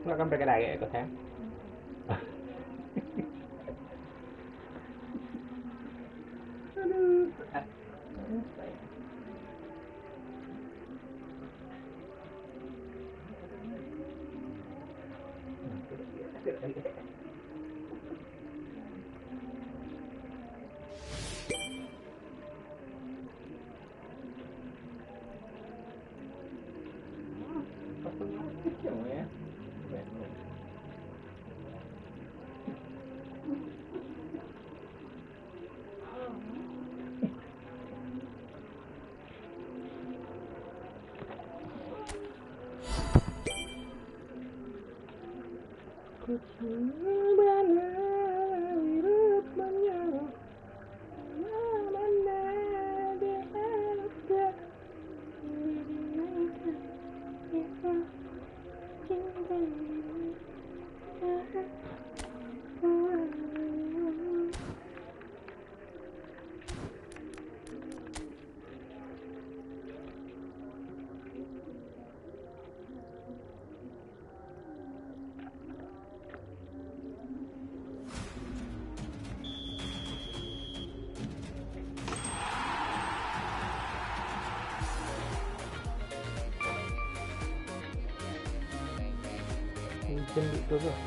nggak akan bergerak ya itu saya. Aduh. Hujan gitu loh.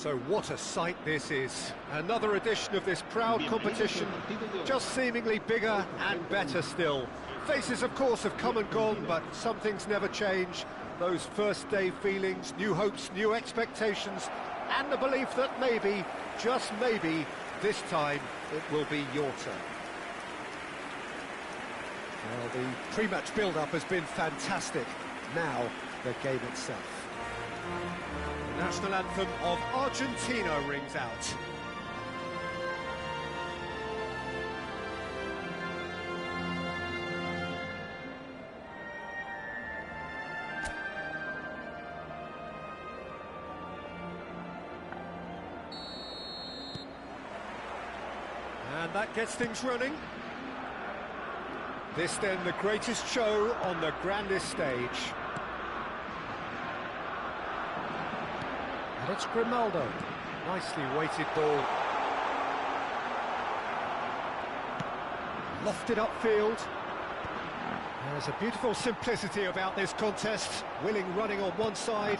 So what a sight this is. Another edition of this proud competition, just seemingly bigger and better still. Faces, of course, have come and gone, but some things never change. Those first day feelings, new hopes, new expectations, and the belief that maybe, just maybe, this time it will be your turn. Well, the pre-match build-up has been fantastic. Now, the game itself. The national anthem of Argentina rings out. And that gets things running. This then the greatest show on the grandest stage. And it's Grimaldo. Nicely weighted ball. Lofted upfield. There's a beautiful simplicity about this contest. Willing running on one side,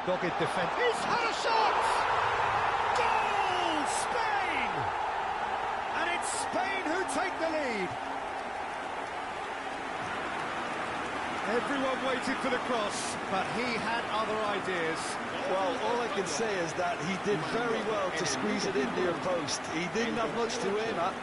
dogged defence. He's had a shot! Goal! Spain! And it's Spain who take the lead. Everyone waited for the cross, but he had other ideas. Well, all I can say is that he did very well to squeeze it in near post. He didn't have much to aim at.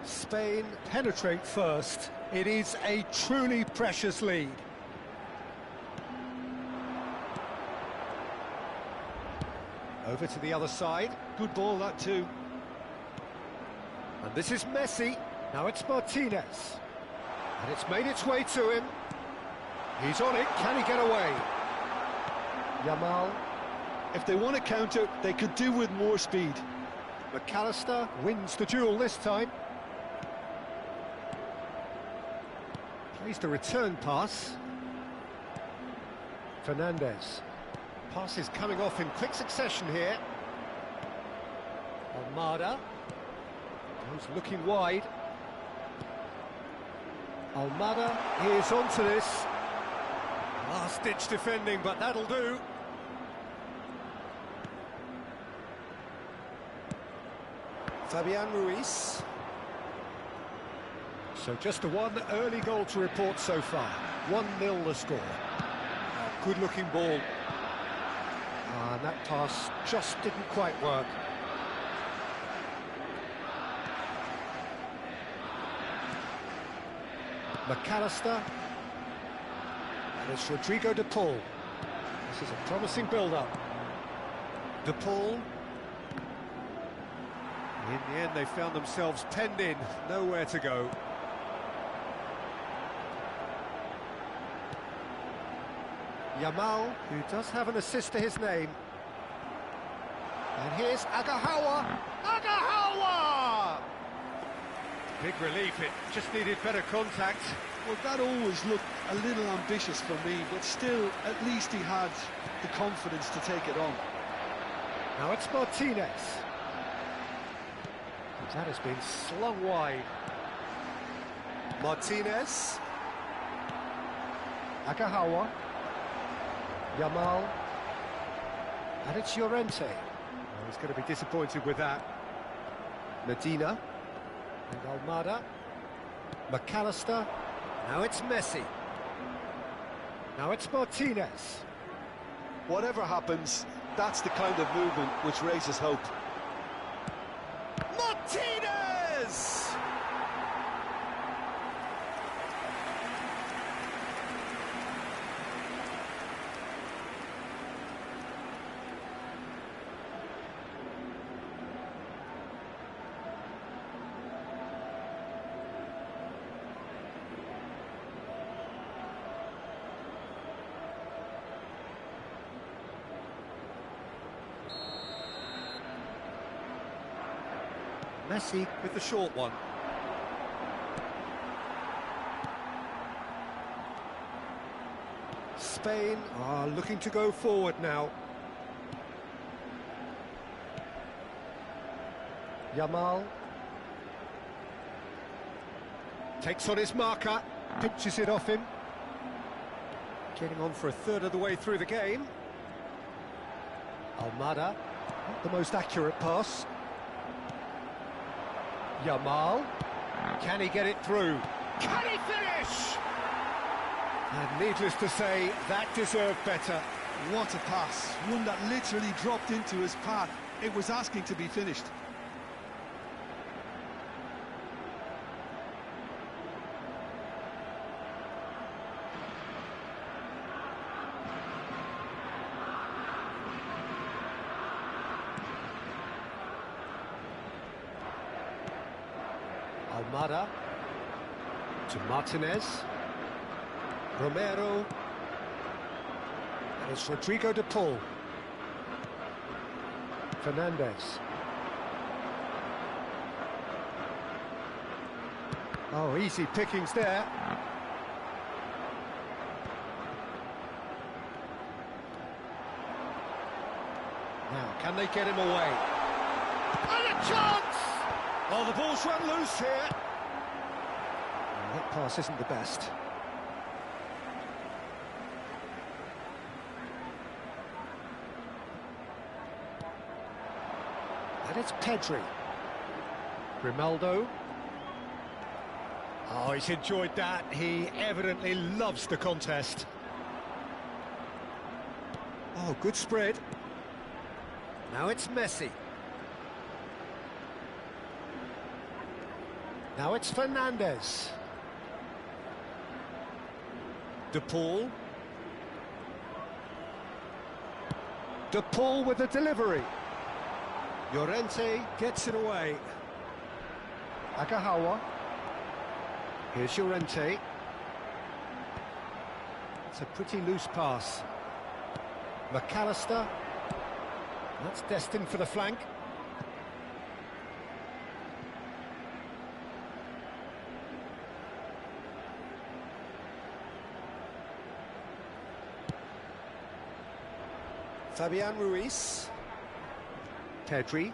Spain penetrate first. It is a truly precious lead. Over to the other side. Good ball, that too. And this is Messi. Now it's Martinez. And it's made its way to him. He's on it. Can he get away? Yamal. If they want to counter, they could do with more speed. McAllister wins the duel this time. Plays the return pass. Fernandez. Pass is coming off in quick succession here. Almada. Goes looking wide. Almada is onto this. Last-ditch defending, but that'll do. Fabian Ruiz. So just the one early goal to report so far. 1-0 the score. Good-looking ball. And that pass just didn't quite work. McAllister. And it's Rodrigo de Paul. This is a promising build-up. De Paul. In the end, they found themselves penned in, nowhere to go. Yamal, who does have an assist to his name. And here's Agahawa. Agahawa! Big relief, it just needed better contact. Well, that always looked a little ambitious for me, but still, at least he had the confidence to take it on. Now it's Martinez. That has been slung wide. Martinez. Agahawa. Yamal. And it's Llorente. Oh, he's going to be disappointed with that. Medina. And Almada. McAllister. Now it's Messi. Now it's Martinez. Whatever happens, that's the kind of movement which raises hope. Martinez! Messi with the short one. Spain are looking to go forward now. Yamal. Takes on his marker, pinches it off him. Getting on for a third of the way through the game. Almada, not the most accurate pass. Yamal, can he get it through? Can he finish? And needless to say, that deserved better. What a pass, one that literally dropped into his path. It was asking to be finished. Almada to Martinez. Romero. And it's Rodrigo de Paul. Fernandez. Oh, easy pickings there. Now, can they get him away? And a chance! Oh, the ball's run loose here. Oh, that pass isn't the best. And it's Pedri. Grimaldo. Oh, he's enjoyed that. He evidently loves the contest. Oh, good spread. Now it's Messi. Now it's Fernandez. De Paul. De Paul with the delivery. Llorente gets it away. Agahawa. Here's Llorente. It's a pretty loose pass. McAllister. That's destined for the flank. Fabian Ruiz. Pedri.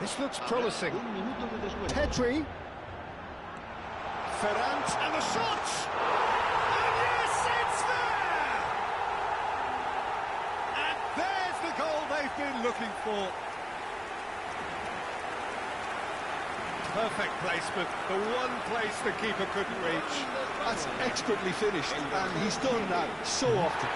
This looks promising. Pedri. Ferrand, and the shot! And yes, it's there! And there's the goal they've been looking for. Perfect placement, the one place the keeper couldn't reach. That's expertly finished, and he's done that so often.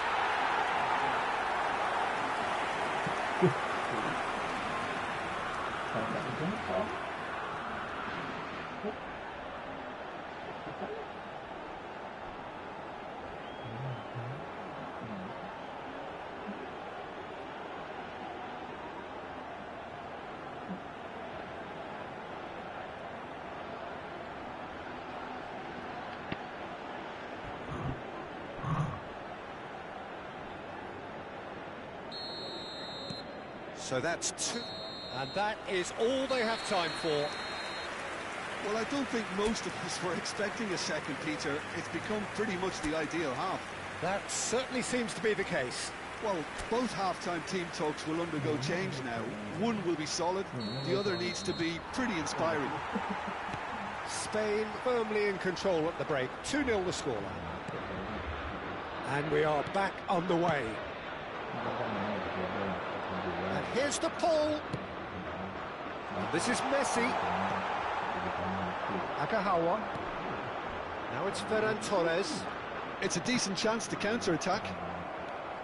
So that's two, and that is all they have time for. Well, I don't think most of us were expecting a second, Peter. It's become pretty much the ideal half. That certainly seems to be the case. Well, both half-time team talks will undergo change now. One will be solid, the other needs to be pretty inspiring. Spain firmly in control at the break, 2-0 the scoreline. And we are back underway. And here's the Paul. And this is Messi. Agahawa. Now it's Ferran Torres. It's a decent chance to counter-attack.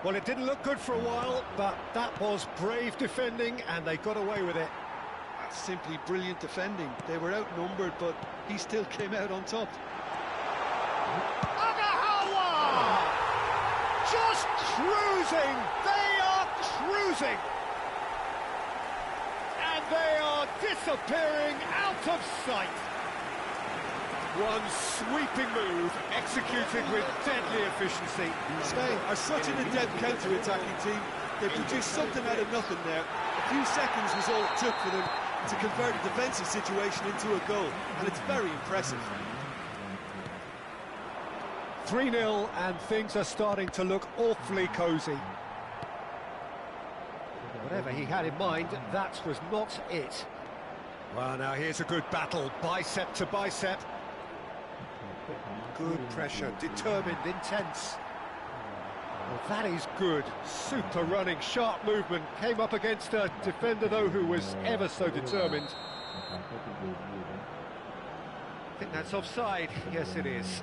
Well, it didn't look good for a while, but that was brave defending, and they got away with it. That's simply brilliant defending. They were outnumbered, but he still came out on top. Agahawa! Just cruising! They are cruising! And they are disappearing out of sight. One sweeping move, executed with deadly efficiency. Spain are such an adept counter-attacking team. They produced something out of nothing there. A few seconds was all it took for them to convert a defensive situation into a goal, and it's very impressive. 3-0, and things are starting to look awfully cosy. Whatever he had in mind, that was not it. Well, now here's a good battle, bicep to bicep. Good pressure, determined, intense. Well, that is good. Super running, sharp movement. Came up against a defender, though, who was ever so determined. I think that's offside. Yes, it is.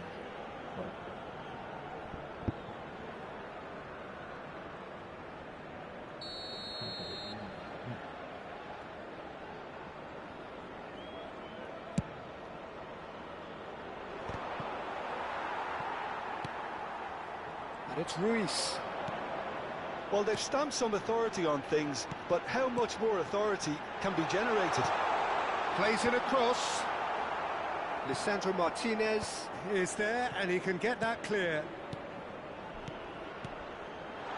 And it's Ruiz. Well, they've stamped some authority on things, but how much more authority can be generated? Plays it across. Lisandro Martinez is there, and he can get that clear.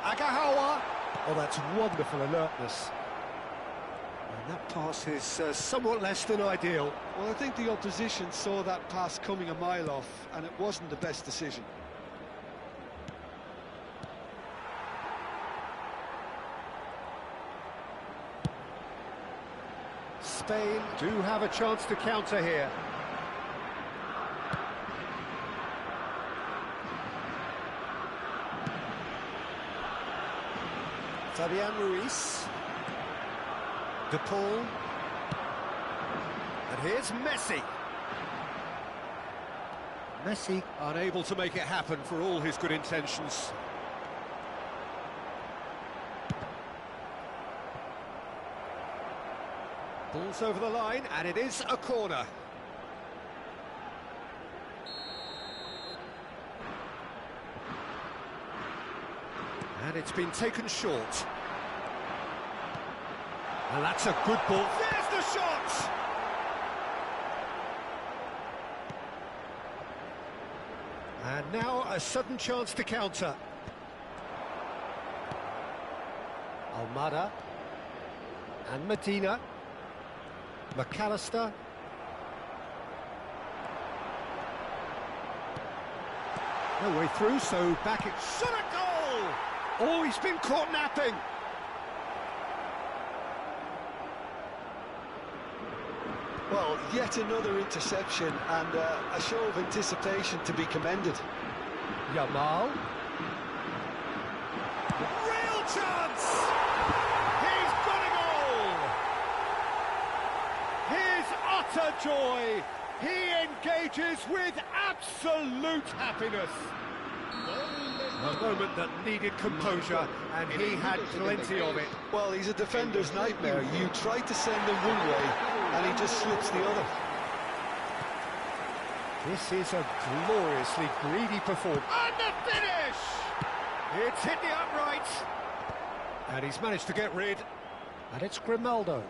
Agahawa. Oh, that's wonderful alertness. And that pass is somewhat less than ideal. Well, I think the opposition saw that pass coming a mile off, and it wasn't the best decision. Spain do have a chance to counter here. Fabian Ruiz. De Paul. And here's Messi. Messi unable to make it happen for all his good intentions. Ball's over the line, and it is a corner. And it's been taken short. And that's a good ball. There's the shot! And now a sudden chance to counter. Almada. And Medina. McAllister. No way through, so back it... Shot a goal! Oh, he's been caught napping. Well, yet another interception and a show of anticipation to be commended. Yamal. Real chance! He's got a goal! His utter joy! He engages with absolute happiness. A moment that needed composure, and he had plenty of it. Well, he's a defender's nightmare. You try to send him one way, and he just slips the other. This is a gloriously greedy performance. And the finish! It's hit the upright. And he's managed to get rid. And it's Grimaldo.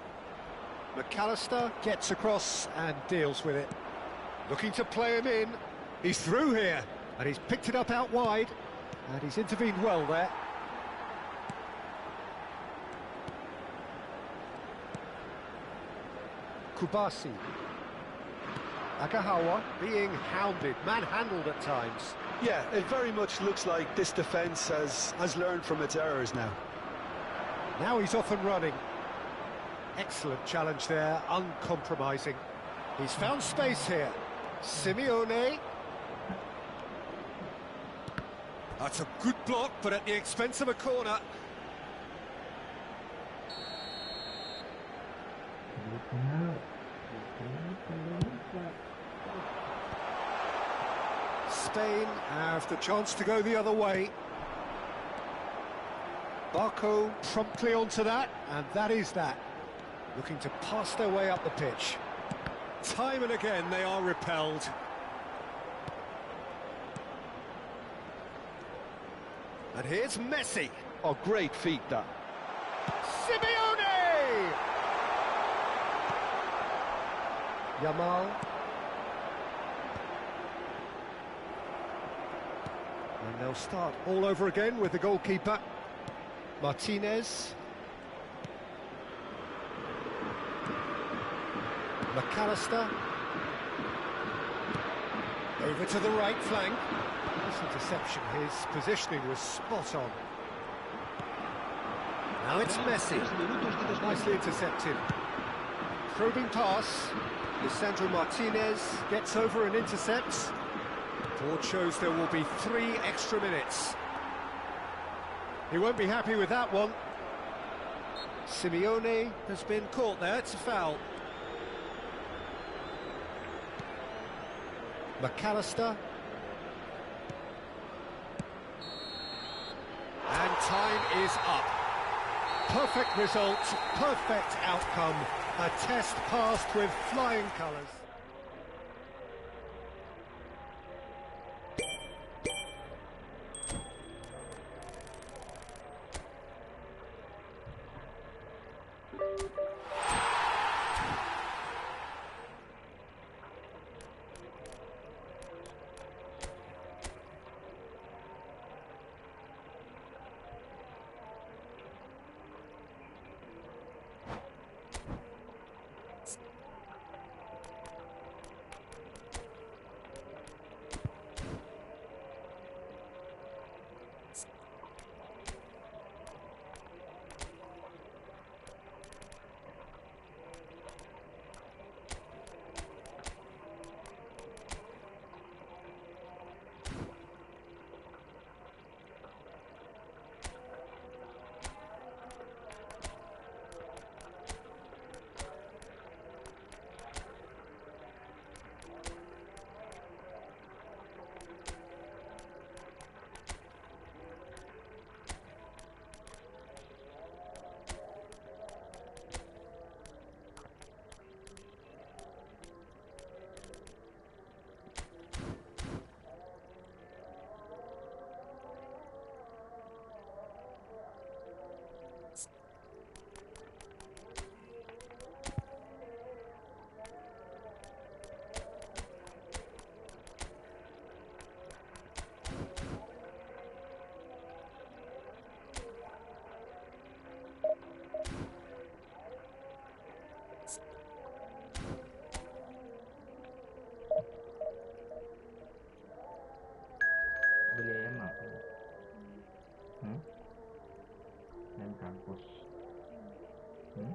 McAllister gets across and deals with it. Looking to play him in. He's through here, and he's picked it up out wide. And he's intervened well there. Kubasi. Agahawa being hounded, manhandled at times. Yeah, it very much looks like this defence has learned from its errors now. Now he's off and running. Excellent challenge there, uncompromising. He's found space here. Simeone. That's a good block, but at the expense of a corner. Spain have the chance to go the other way. Barco promptly onto that, and that is that. Looking to pass their way up the pitch. Time and again they are repelled. And here's Messi. Oh, great feat, that. Simeone! Yamal. And they'll start all over again with the goalkeeper. Martinez. McAllister. Over to the right flank. This interception, his positioning was spot on. Now it's Messi. Nicely intercepted. Probing pass. Lisandro Martinez gets over and intercepts. Board shows there will be 3 extra minutes. He won't be happy with that one. Simeone has been caught there, it's a foul. McAllister. And time is up. Perfect result, perfect outcome. A test passed with flying colours. kampus. Hmm?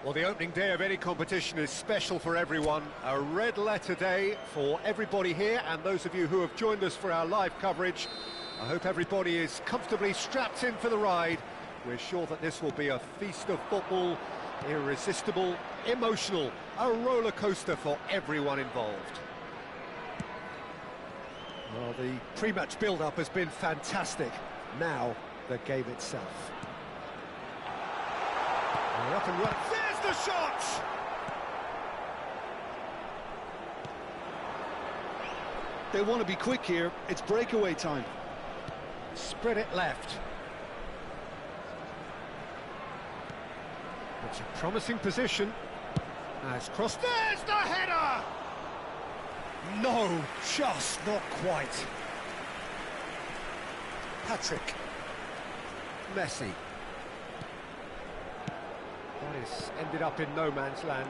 Well, the opening day of any competition is special for everyone. A red letter day for everybody here and those of you who have joined us for our live coverage. I hope everybody is comfortably strapped in for the ride. We're sure that this will be a feast of football, irresistible, emotional, a roller coaster for everyone involved. Well, the pre-match build-up has been fantastic. Now, the game itself. We're up and running. There's the shot! They want to be quick here. It's breakaway time. Spread it left. It's a promising position. As crossed. There's the header! No, just not quite. Patrick. Messi. That is ended up in no man's land.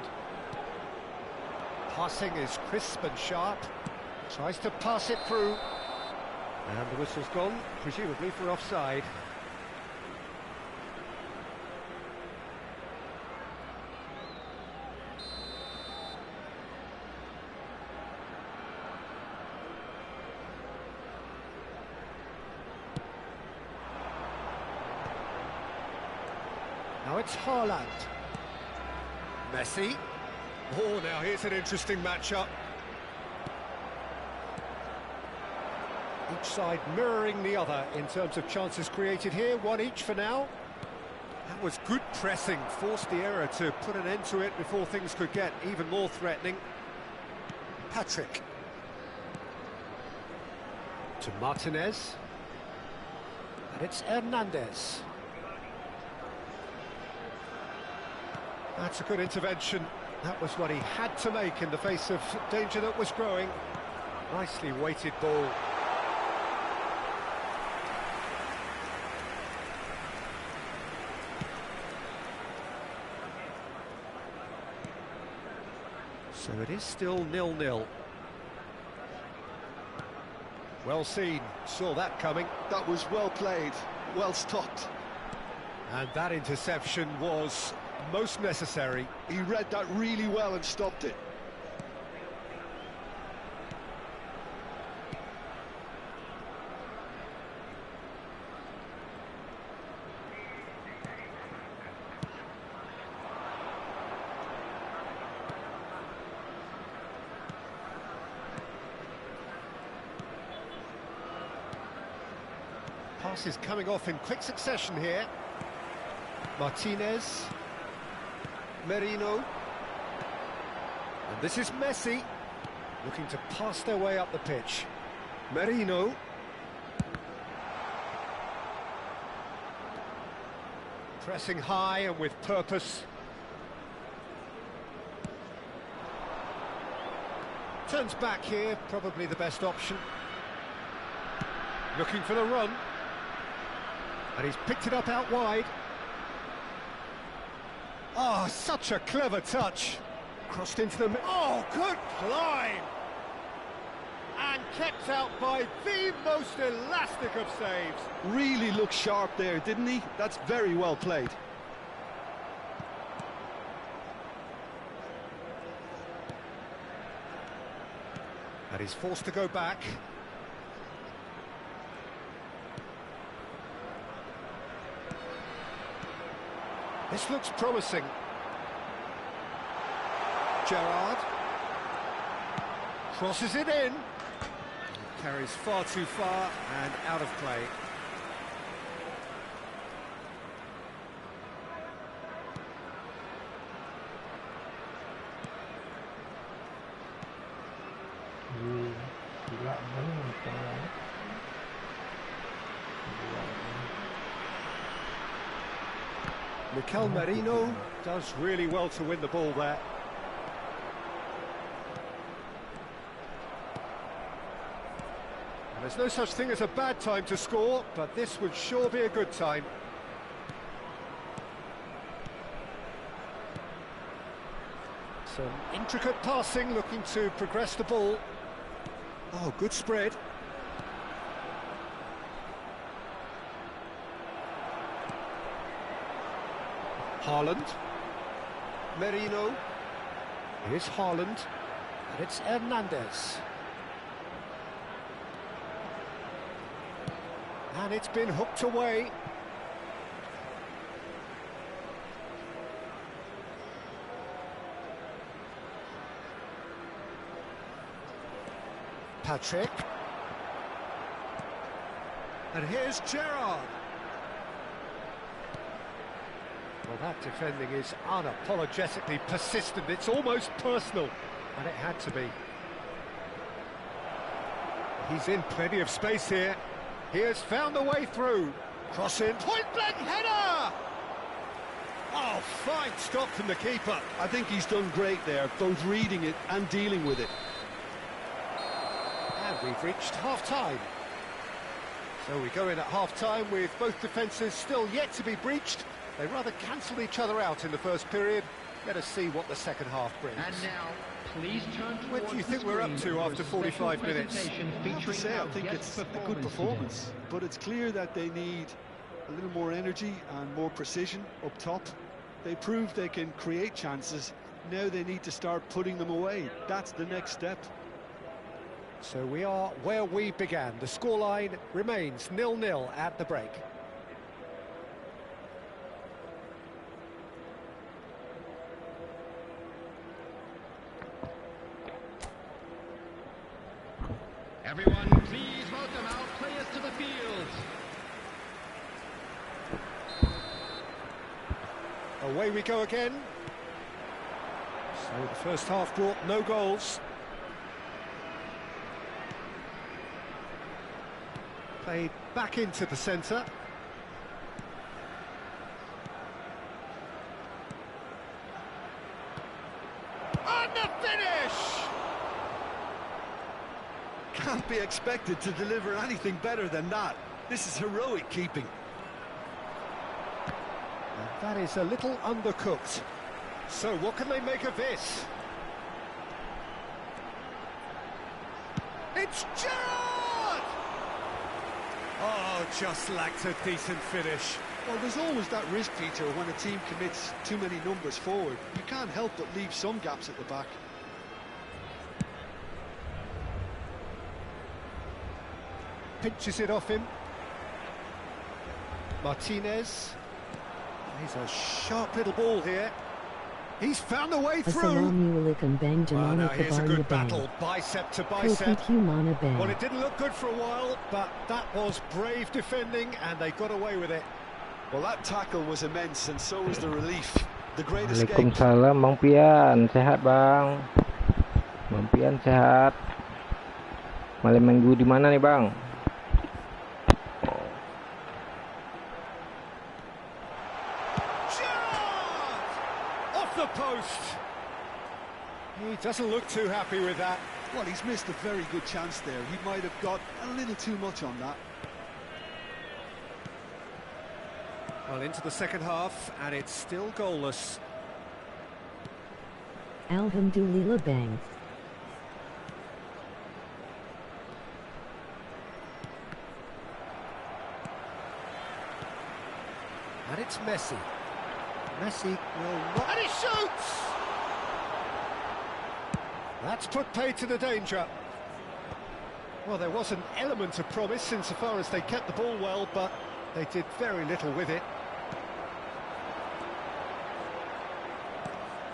Passing is crisp and sharp. Tries to pass it through. And the whistle's gone, presumably for offside. Now it's Haaland. Messi. Oh, now here's an interesting matchup. Each side mirroring the other in terms of chances created here, one each for now. That was good pressing, forced the error to put an end to it before things could get even more threatening. Patrick. To Martinez. And it's Hernandez. That's a good intervention. That was what he had to make in the face of danger that was growing. Nicely weighted ball. So it is still 0-0. Well seen, saw that coming. That was well played, well stopped. And that interception was most necessary. He read that really well and stopped it. Passes coming off in quick succession here. Martinez. Merino. And this is Messi, looking to pass their way up the pitch. Merino. Pressing high and with purpose. Turns back here, probably the best option. Looking for the run. And he's picked it up out wide. Oh, such a clever touch. Crossed into the... Oh, good climb! And kept out by the most elastic of saves. Really looked sharp there, didn't he? That's very well played. And he's forced to go back. This looks promising. Gerrard. Crosses it in. Carries far too far and out of play. Gila banget. Mikel Merino does really well to win the ball there. And there's no such thing as a bad time to score, but this would sure be a good time. Some intricate passing, looking to progress the ball. Oh, good spread. Haaland. Merino. Here's Haaland. And it's Hernandez. And it's been hooked away. Patrick. And here's Gerrard. Well, that defending is unapologetically persistent. It's almost personal, and it had to be. He's in plenty of space here. He has found a way through. Cross in, point-blank header! Oh, fine stop from the keeper. I think he's done great there, both reading it and dealing with it. And we've reached half-time. So we go in at half-time with both defences still yet to be breached. They rather cancelled each other out in the first period. Let us see what the second half brings. And now, please turn towards What do you think we're up to after 45 minutes? I have to say, I think it's a good performance, but it's clear that they need a little more energy and more precision up top. They proved they can create chances. Now they need to start putting them away. That's the next step. So we are where we began. The scoreline remains 0-0 at the break. Everyone, please welcome our players to the field. Away we go again. So the first half brought no goals. Played back into the centre. And the finish! Can't be expected to deliver anything better than that. This is heroic keeping. And that is a little undercooked. So what can they make of this? It's Gerrard! Oh, just lacked a decent finish. Well, there's always that risk, Peter, when a team commits too many numbers forward. You can't help but leave some gaps at the back. Pinches it off him. Martinez. He's a sharp little ball here. He's found a way through. Well, now here's a good battle, bicep to bicep. Well, it didn't look good for a while, but that was brave defending, and they got away with it. Well, that tackle was immense, and so was the relief. The great escape. Waalaikumsalam Bang Pian, sehat Bang. Bang Pian sehat. Malam minggu di mana nih Bang? The post. He doesn't look too happy with that. Well, he's missed a very good chance there. He might have got a little too much on that. Well, into the second half, and it's still goalless. Alhamdulillah bang. And it's Messi. Messi will not... And he shoots! That's put paid to the danger. Well, there was an element of promise insofar as they kept the ball well, but they did very little with it.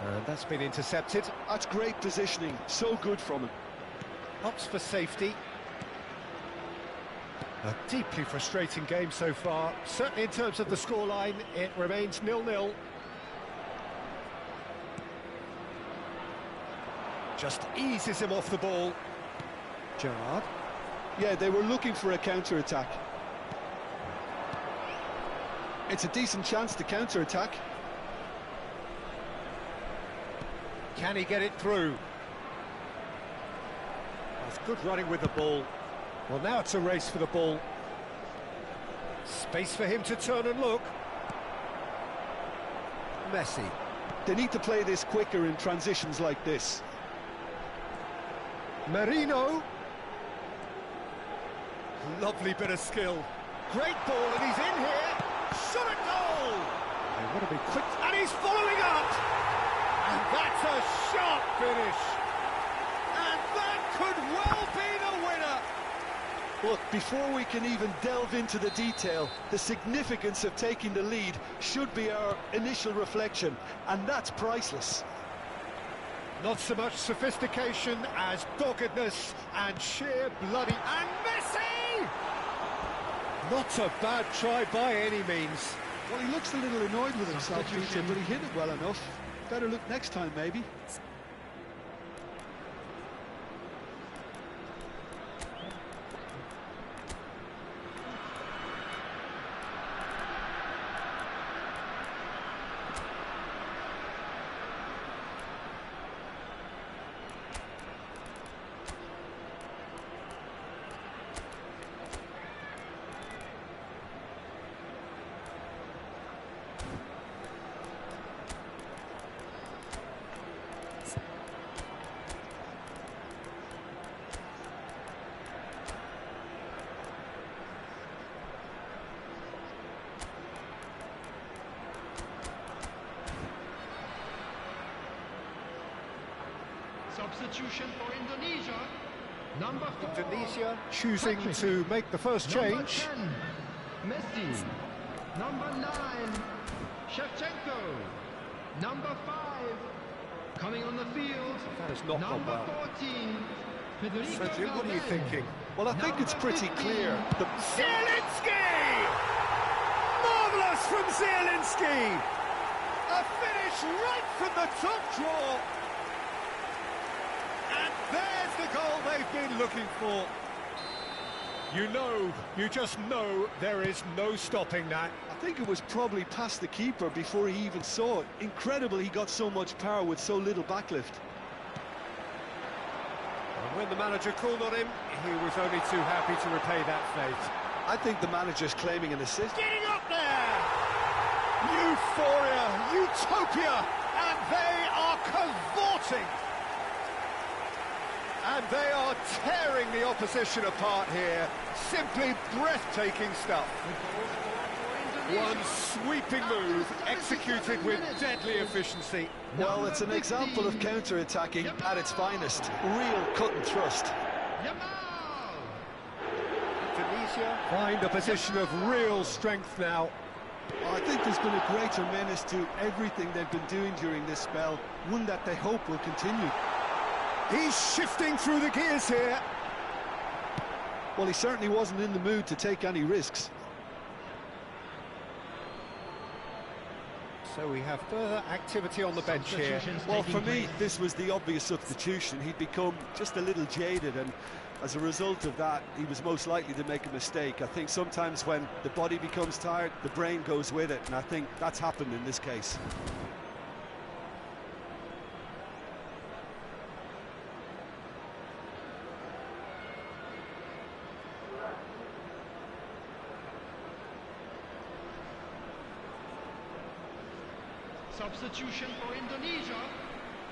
And that's been intercepted. That's great positioning. So good from him. Opts for safety. A deeply frustrating game so far. Certainly in terms of the scoreline, it remains 0-0. Just eases him off the ball. Gerrard. Yeah, they were looking for a counter-attack. It's a decent chance to counter-attack. Can he get it through? That's good running with the ball. Well, now it's a race for the ball. Space for him to turn and look. Messi. They need to play this quicker in transitions like this. Marino. Lovely bit of skill. Great ball, and he's in here. Shot at goal. They want to be quick, and he's following up. And that's a sharp finish. And that could well be the winner. Look, before we can even delve into the detail, the significance of taking the lead should be our initial reflection, and that's priceless. Not so much sophistication as doggedness and sheer bloody... And Messi! Not a bad try by any means. Well, he looks a little annoyed with himself, Peter, but he hit it well enough. Better look next time, maybe. Substitution for Indonesia. Number 4. Indonesia choosing Patrick. to make the first Number change. 10, Messi. Number 9, Shevchenko. Number 5, coming on the field. That has not gone Number well. 14, Federico So, Jim, what are you Valverde. thinking? Well, I think it's pretty clear. Zielinski! Marvellous from Zielinski! A finish right from the top draw. And there's the goal they've been looking for. You just know there is no stopping that. I think it was probably past the keeper before he even saw it. Incredible he got so much power with so little backlift. And when the manager called on him, he was only too happy to repay that fate. I think the manager's claiming an assist. Getting up there! Euphoria, utopia, and they are cavorting. And they are tearing the opposition apart here. Simply breathtaking stuff. One sweeping move, executed with deadly efficiency. Well, it's an example of counter-attacking at its finest. Real cut and thrust. Indonesia find a position of real strength now. I think there's been a greater menace to everything they've been doing during this spell, one that they hope will continue. He's shifting through the gears here. Well, he certainly wasn't in the mood to take any risks. So we have further activity on the bench here. Well, for me, this was the obvious substitution. He'd become just a little jaded, and as a result of that, he was most likely to make a mistake. I think sometimes when the body becomes tired, the brain goes with it, and I think that's happened in this case. Substitution for Indonesia.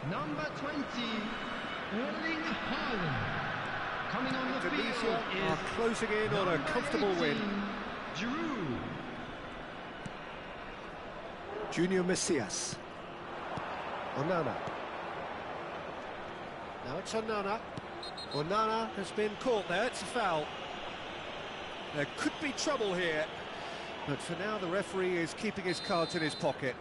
Number 20, Erling Haaland. Coming on the field Indonesia is are closing in on a comfortable 18, win. Giroud. Junior Messias. Onana. Now it's Onana. Onana has been caught there, it's a foul. There could be trouble here, but for now the referee is keeping his cards in his pocket.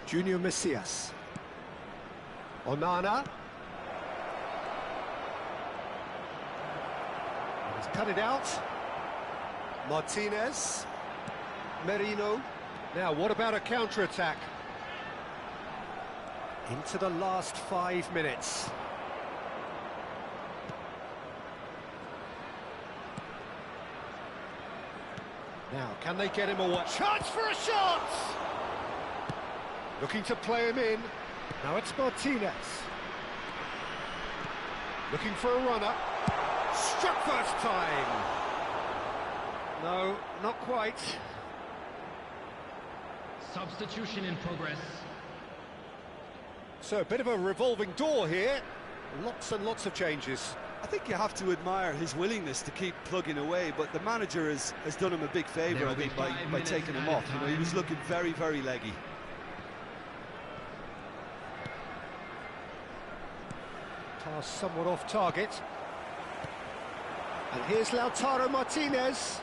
Junior Messias. Onana. He's cut it out. Martinez. Merino. Now, what about a counter-attack? Into the last 5 minutes. Now, can they get him away? Chance for a shot! Looking to play him in. Now it's Martinez. Looking for a runner. Struck first time. No, not quite. Substitution in progress. So a bit of a revolving door here. Lots and lots of changes. I think you have to admire his willingness to keep plugging away, but the manager has done him a big favour, I think, by taking him off. You know, he was looking very, very leggy. Pass somewhat off target. And here's Lautaro Martinez.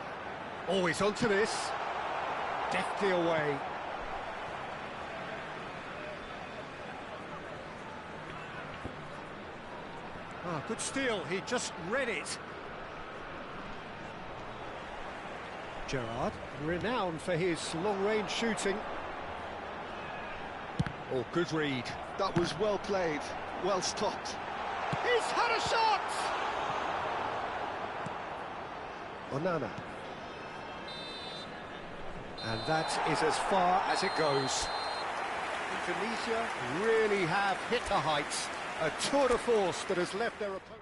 Always onto this. Deftly away. Ah, good steal. He just read it. Gerrard, renowned for his long-range shooting. Oh, good read. That was well played, well stopped. He's had a shot! Onana. And that is as far as it goes. Indonesia really have hit the heights. A tour de force that has left their opponent.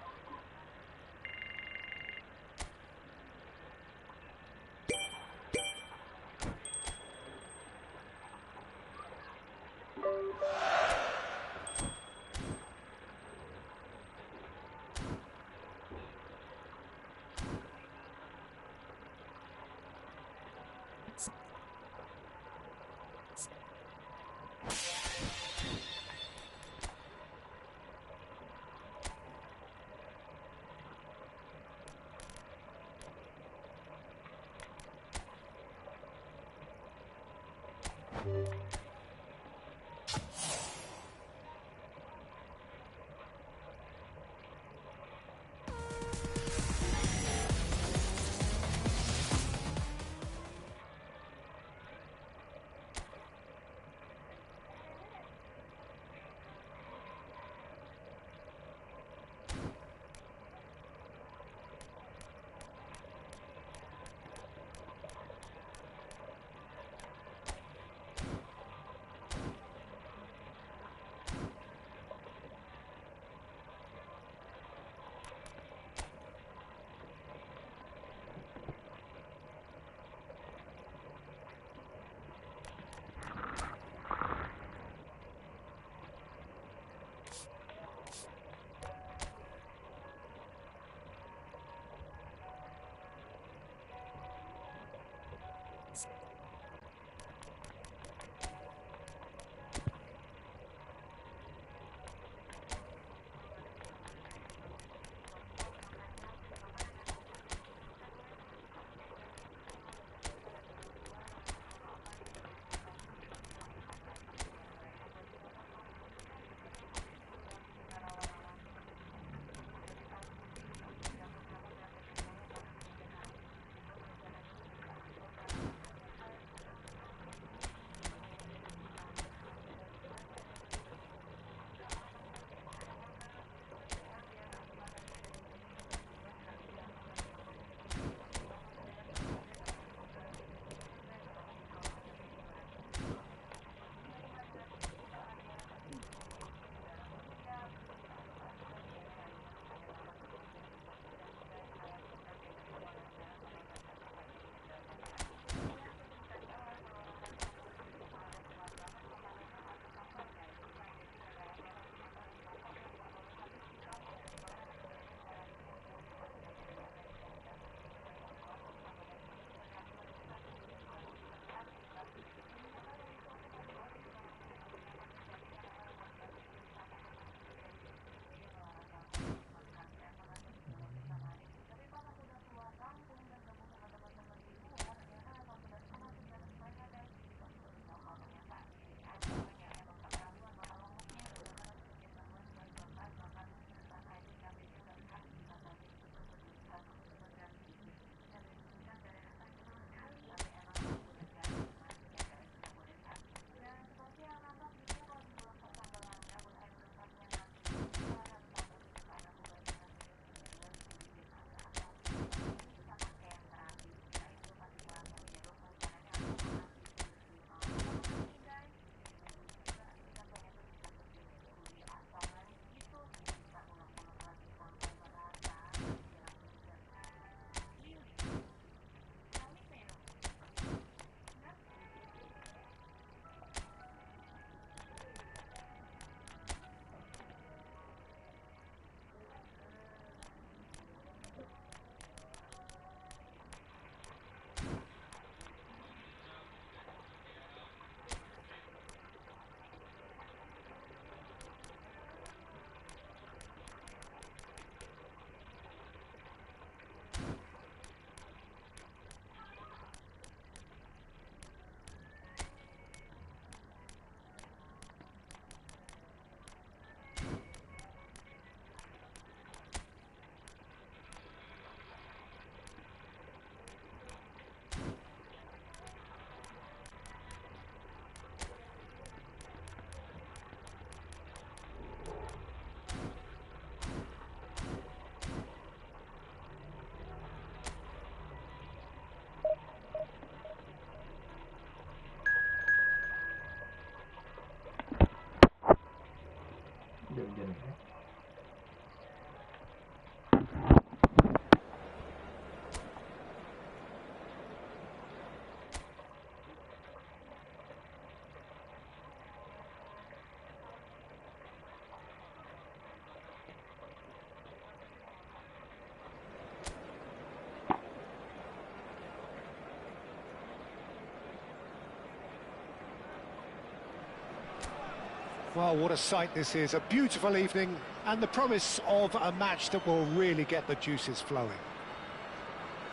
Well, what a sight this is. A beautiful evening and the promise of a match that will really get the juices flowing.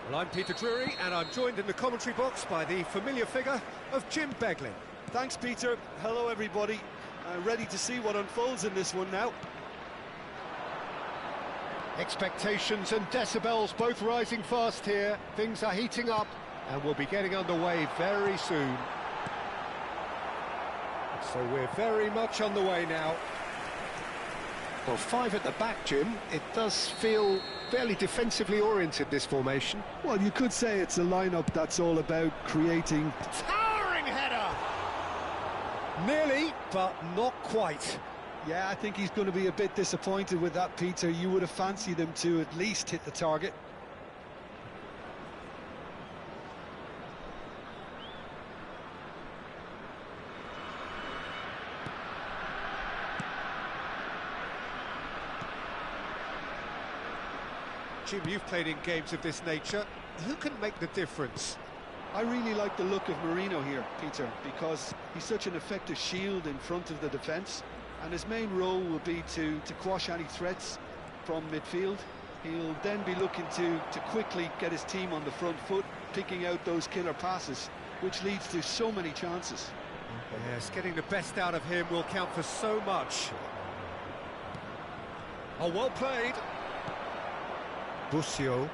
Well, I'm Peter Drury, and I'm joined in the commentary box by the familiar figure of Jim Beglin. Thanks, Peter. Hello, everybody. Ready to see what unfolds in this one now. Expectations and decibels both rising fast here. Things are heating up and we'll be getting underway very soon. So we're very much on the way now. Well, 5 at the back, Jim. It does feel fairly defensively oriented, this formation. Well, you could say it's a lineup that's all about creating... Towering header! Nearly, but not quite. Yeah, I think he's going to be a bit disappointed with that, Peter. You would have fancied him to at least hit the target. Jim, you've played in games of this nature. Who can make the difference? I really like the look of Marino here, Peter, because he's such an effective shield in front of the defence, and his main role will be to quash any threats from midfield. He'll then be looking to quickly get his team on the front foot, picking out those killer passes, which leads to so many chances. Yes, getting the best out of him will count for so much. Oh, well played. Busio.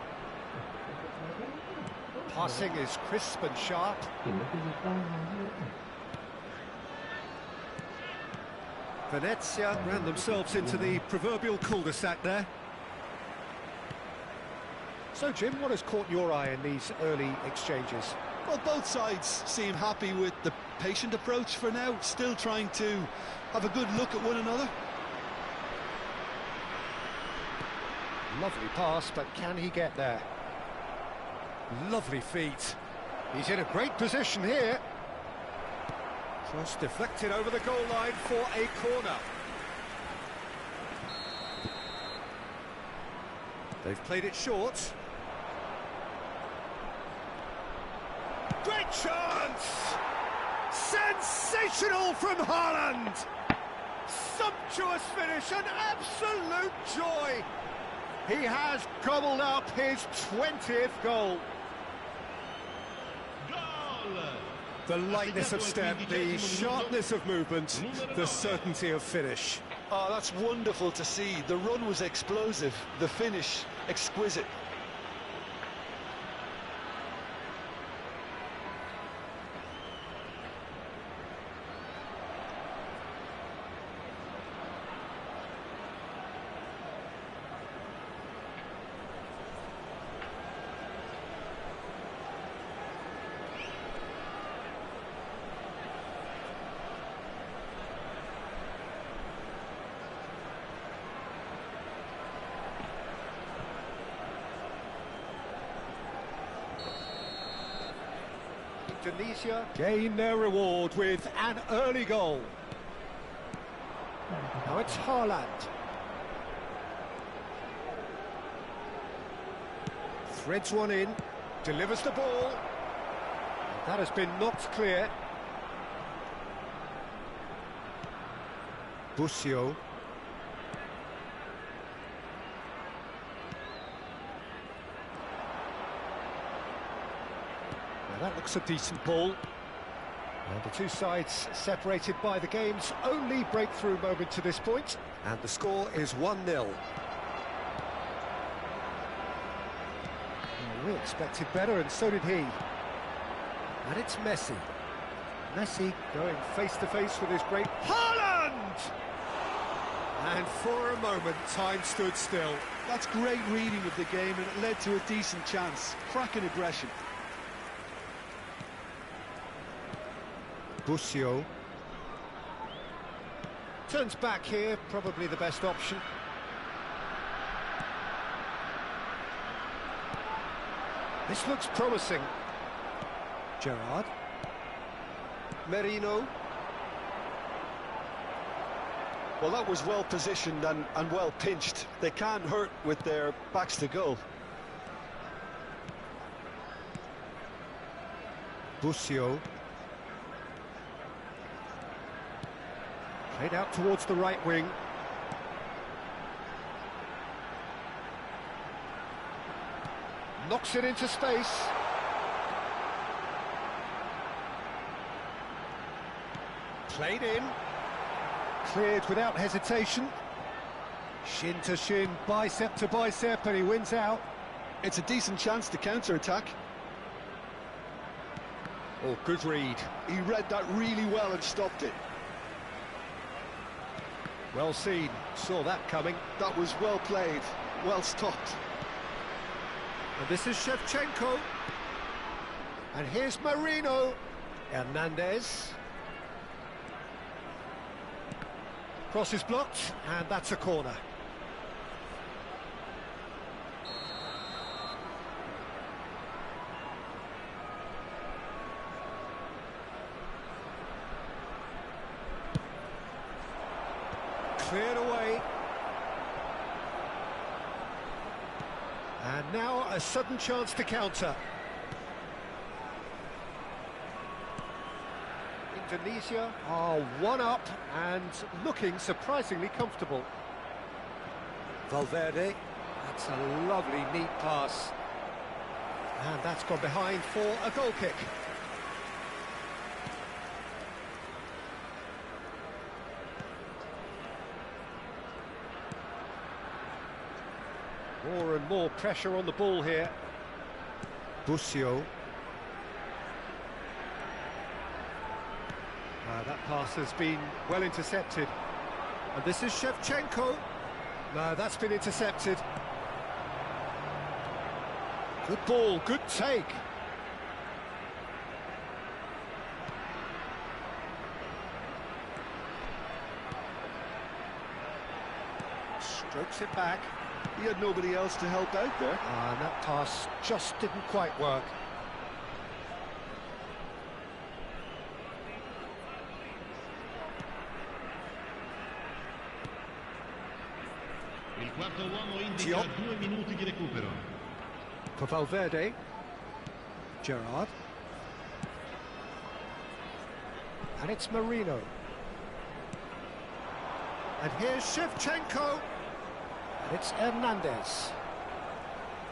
Passing is crisp and sharp. Venezia ran themselves into the proverbial cul-de-sac there. So, Jim, what has caught your eye in these early exchanges? Well, both sides seem happy with the patient approach for now, still trying to have a good look at one another. Lovely pass, but can he get there? Lovely feet. He's in a great position here. Cross deflected over the goal line for a corner. They've played it short. Great chance! Sensational from Haaland! Sumptuous finish, an absolute joy! He has gobbled up his 20th goal. The lightness of step, the sharpness of movement, the certainty of finish. Oh, that's wonderful to see. The run was explosive, the finish exquisite. Indonesia gain their reward with an early goal. Now it's Haaland. Threads one in, delivers the ball. That has been knocked clear. Busio. That looks a decent ball. And the two sides separated by the game's only breakthrough moment to this point. And the score is 1-0. Well, we expected better, and so did he. And it's Messi. Messi going face-to-face with his great Haaland! And for a moment, time stood still. That's great reading of the game, and it led to a decent chance. Cracking aggression. Busio. Turns back here, probably the best option. This looks promising. Gerrard. Merino. Well, that was well positioned and well pinched. They can't hurt with their backs to goal. Busio. Played out towards the right wing. Knocks it into space. Played in. Cleared without hesitation. Shin to shin, bicep to bicep, and he wins out. It's a decent chance to counter-attack. Oh, good read. He read that really well and stopped it. Well seen, saw that coming. That was well played, well stopped. And this is Shevchenko. And here's Marino. Hernandez. Cross is blocked, and that's a corner. Cleared away. And now a sudden chance to counter. Indonesia are one up and looking surprisingly comfortable. Valverde, that's a lovely, neat pass. And that's gone behind for a goal kick. More and more pressure on the ball here. Busio. That pass has been well intercepted. And this is Shevchenko. No, that's been intercepted. Good ball, good take. Strokes it back. He had nobody else to help out there. And that pass just didn't quite work. Il quarto uomo indica 2 minuti di recupero. For Valverde. Gerrard. And it's Marino. And here's Shevchenko. And it's Hernandez.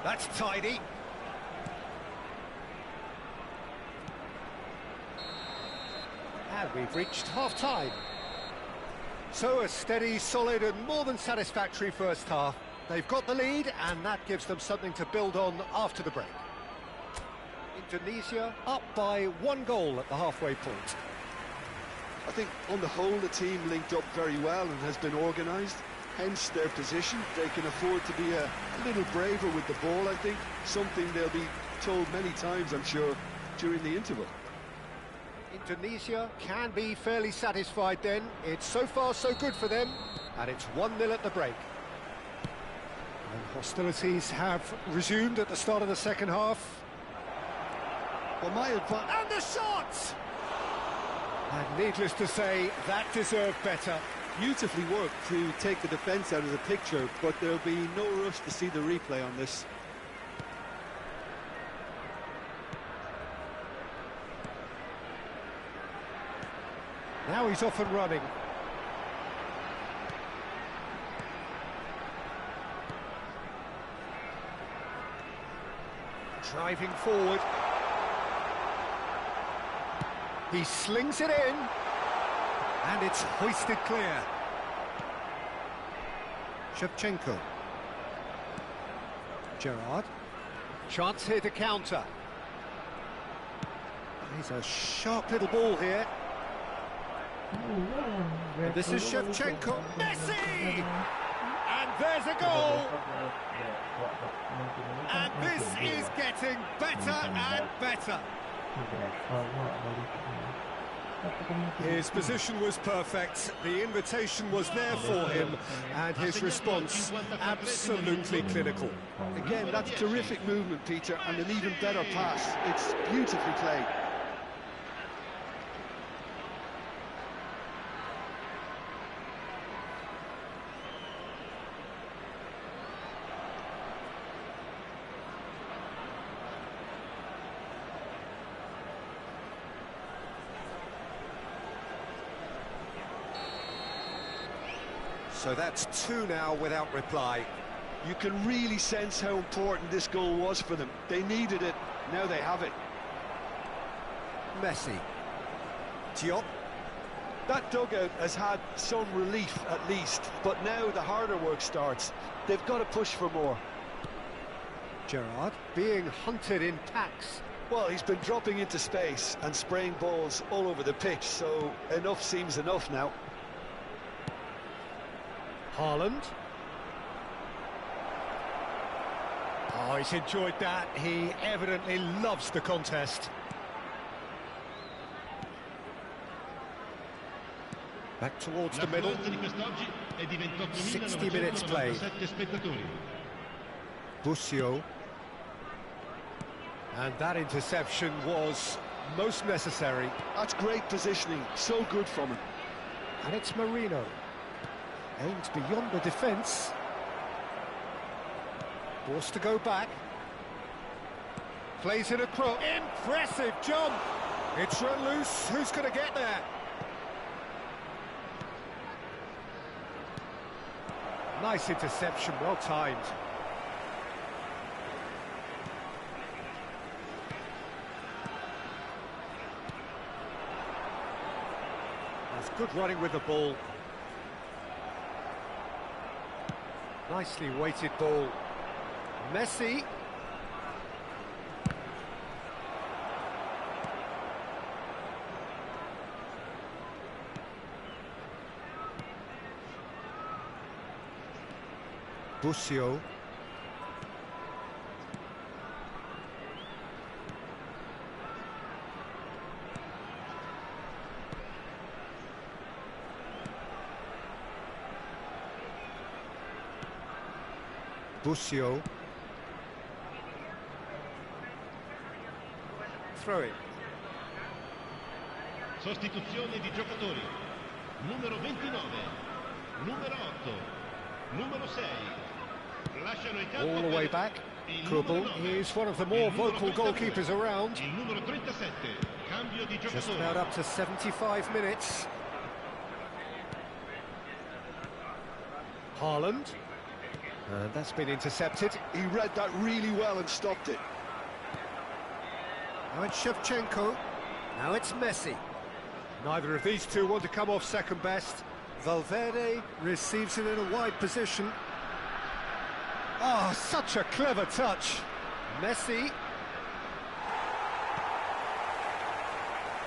That's tidy. And we've reached half-time. So a steady, solid and more than satisfactory first half. They've got the lead and that gives them something to build on after the break. Indonesia up by 1 goal at the halfway point. I think on the whole the team linked up very well and has been organised. Hence their position. They can afford to be a little braver with the ball, I think. Something they'll be told many times, I'm sure, during the interval. Indonesia can be fairly satisfied then. It's so far so good for them. And it's 1-0 at the break. And hostilities have resumed at the start of the second half. Well, my advice... And the shot! And needless to say, that deserved better. Beautifully worked to take the defence out of the picture, but there'll be no rush to see the replay on this. Now he's off and running. Driving forward. He slings it in. And it's hoisted clear. Shevchenko. Gerrard. Chance here to counter. He's a sharp little ball here. And this is Shevchenko. Messi! And there's a goal! And this is getting better and better. His position was perfect, the invitation was there for him, and his response absolutely clinical. Again, that's terrific movement, Peter, and an even better pass. It's beautifully played. So that's two now without reply. You can really sense how important this goal was for them. They needed it, now they have it. Messi. Diop. That dugout has had some relief at least, but now the harder work starts. They've got to push for more. Gerrard being hunted in packs. Well, he's been dropping into space and spraying balls all over the pitch, so enough seems enough now. Haaland. Oh, he's enjoyed that. He evidently loves the contest. Back towards the middle. 60 minutes played. Busio. And that interception was most necessary. That's great positioning, so good from him. And it's Marino. Aims beyond the defence. Forced to go back. Plays in a cross. Impressive jump. It's run loose. Who's going to get there? Nice interception, well timed. That's good running with the ball. Nicely weighted ball. Messi. Busio. Busio. Throw it. Sostituzione di giocatori. Numero 29, numero 8, numero 6. Lasciano il campo. All the way back. Krubel is one of the more vocal goalkeepers around. Il numero 37, cambio di Just giocatore. about up to 75 minutes. Haaland. And that's been intercepted. He read that really well and stopped it. Now it's Shevchenko. Now it's Messi. Neither of these two want to come off second best. Valverde receives it in a wide position. Oh, such a clever touch. Messi.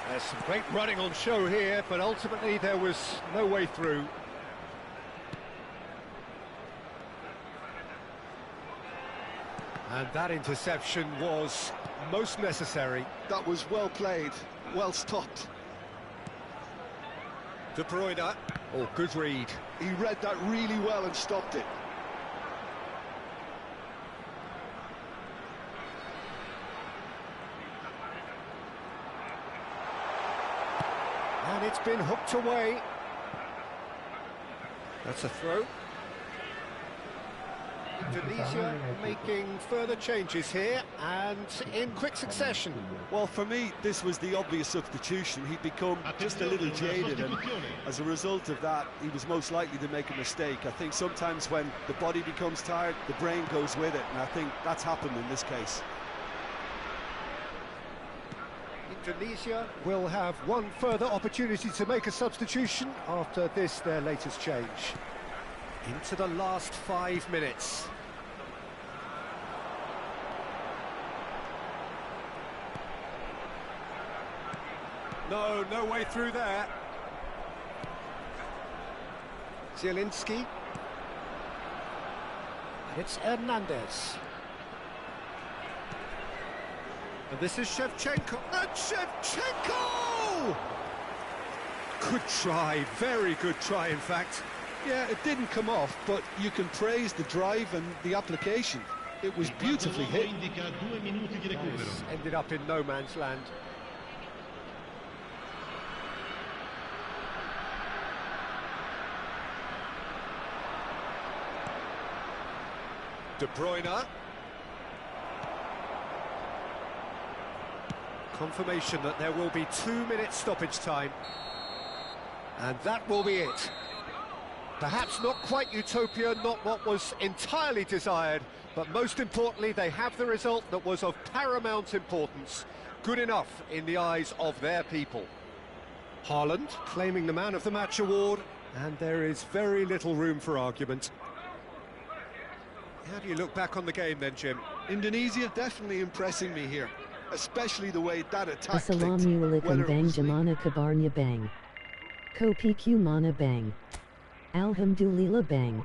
There's some great running on show here, but ultimately there was no way through. And that interception was most necessary. That was well played, well stopped. De Bruyne. Oh, good read. He read that really well and stopped it. And it's been hooked away. That's a throw. Indonesia making further changes here and in quick succession. Well, for me, this was the obvious substitution. He'd become just a little jaded, and as a result of that, he was most likely to make a mistake. I think sometimes when the body becomes tired, the brain goes with it, and I think that's happened in this case. Indonesia will have one further opportunity to make a substitution after this, their latest change. Into the last 5 minutes. No way through there. Zielinski. And it's Hernandez. And this is Shevchenko. And Shevchenko! Good try, very good try, in fact. Yeah, it didn't come off, but you can praise the drive and the application. It was beautifully hit. Yes, ended up in no man's land. De Bruyne. Confirmation that there will be 2 minutes stoppage time. And that will be it. Perhaps not quite utopia, not what was entirely desired, but most importantly, they have the result that was of paramount importance. Good enough in the eyes of their people. Haaland claiming the Man of the Match award, and there is very little room for argument. How do you look back on the game then, Jim? Indonesia definitely impressing me here, especially the way that attack clicked. Assalamualaikum bang jamana kabarnya bang. Kopi Q mana bang. Alhamdulillah bang.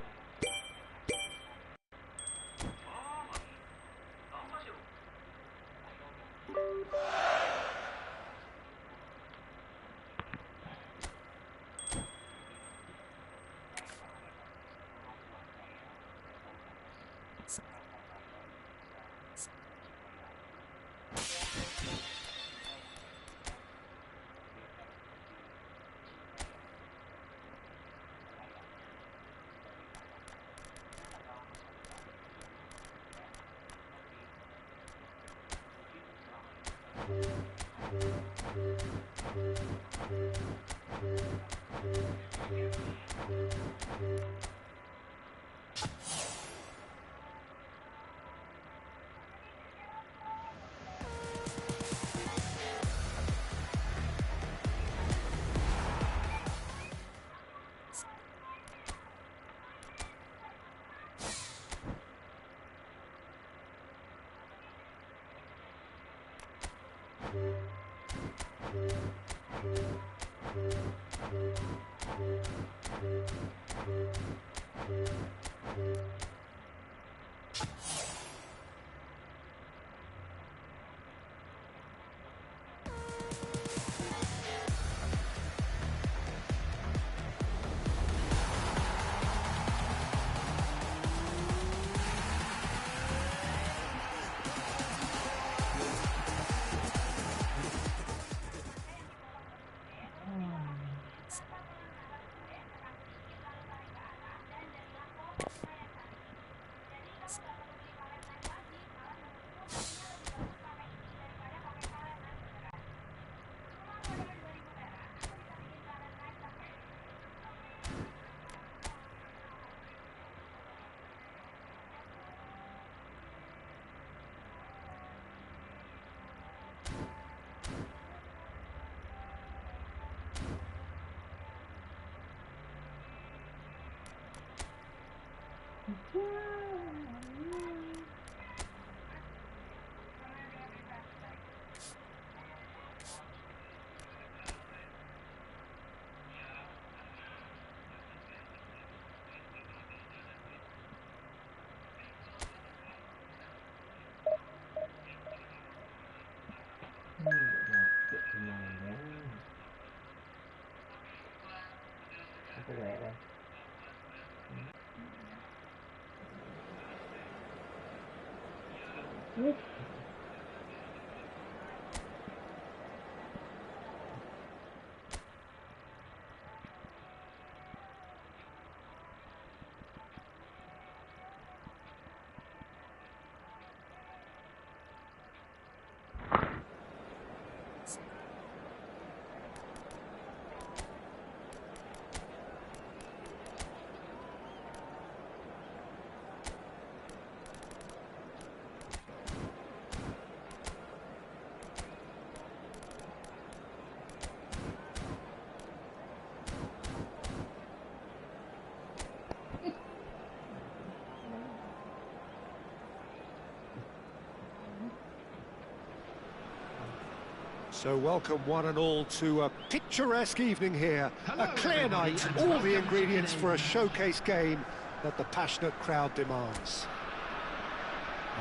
So welcome one and all to a picturesque evening here. A clear night, all the ingredients for a showcase game that the passionate crowd demands.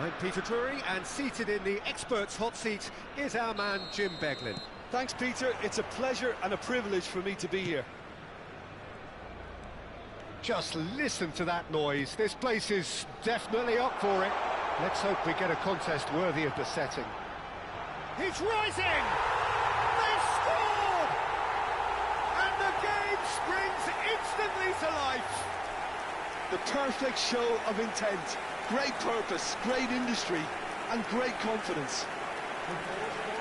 I'm Peter Drury, and seated in the experts' hot seat is our man Jim Beglin. Thanks, Peter. It's a pleasure and a privilege for me to be here. Just listen to that noise. This place is definitely up for it. Let's hope we get a contest worthy of the setting. He's rising! They've scored! And the game springs instantly to life. The perfect show of intent. Great purpose, great industry, and great confidence.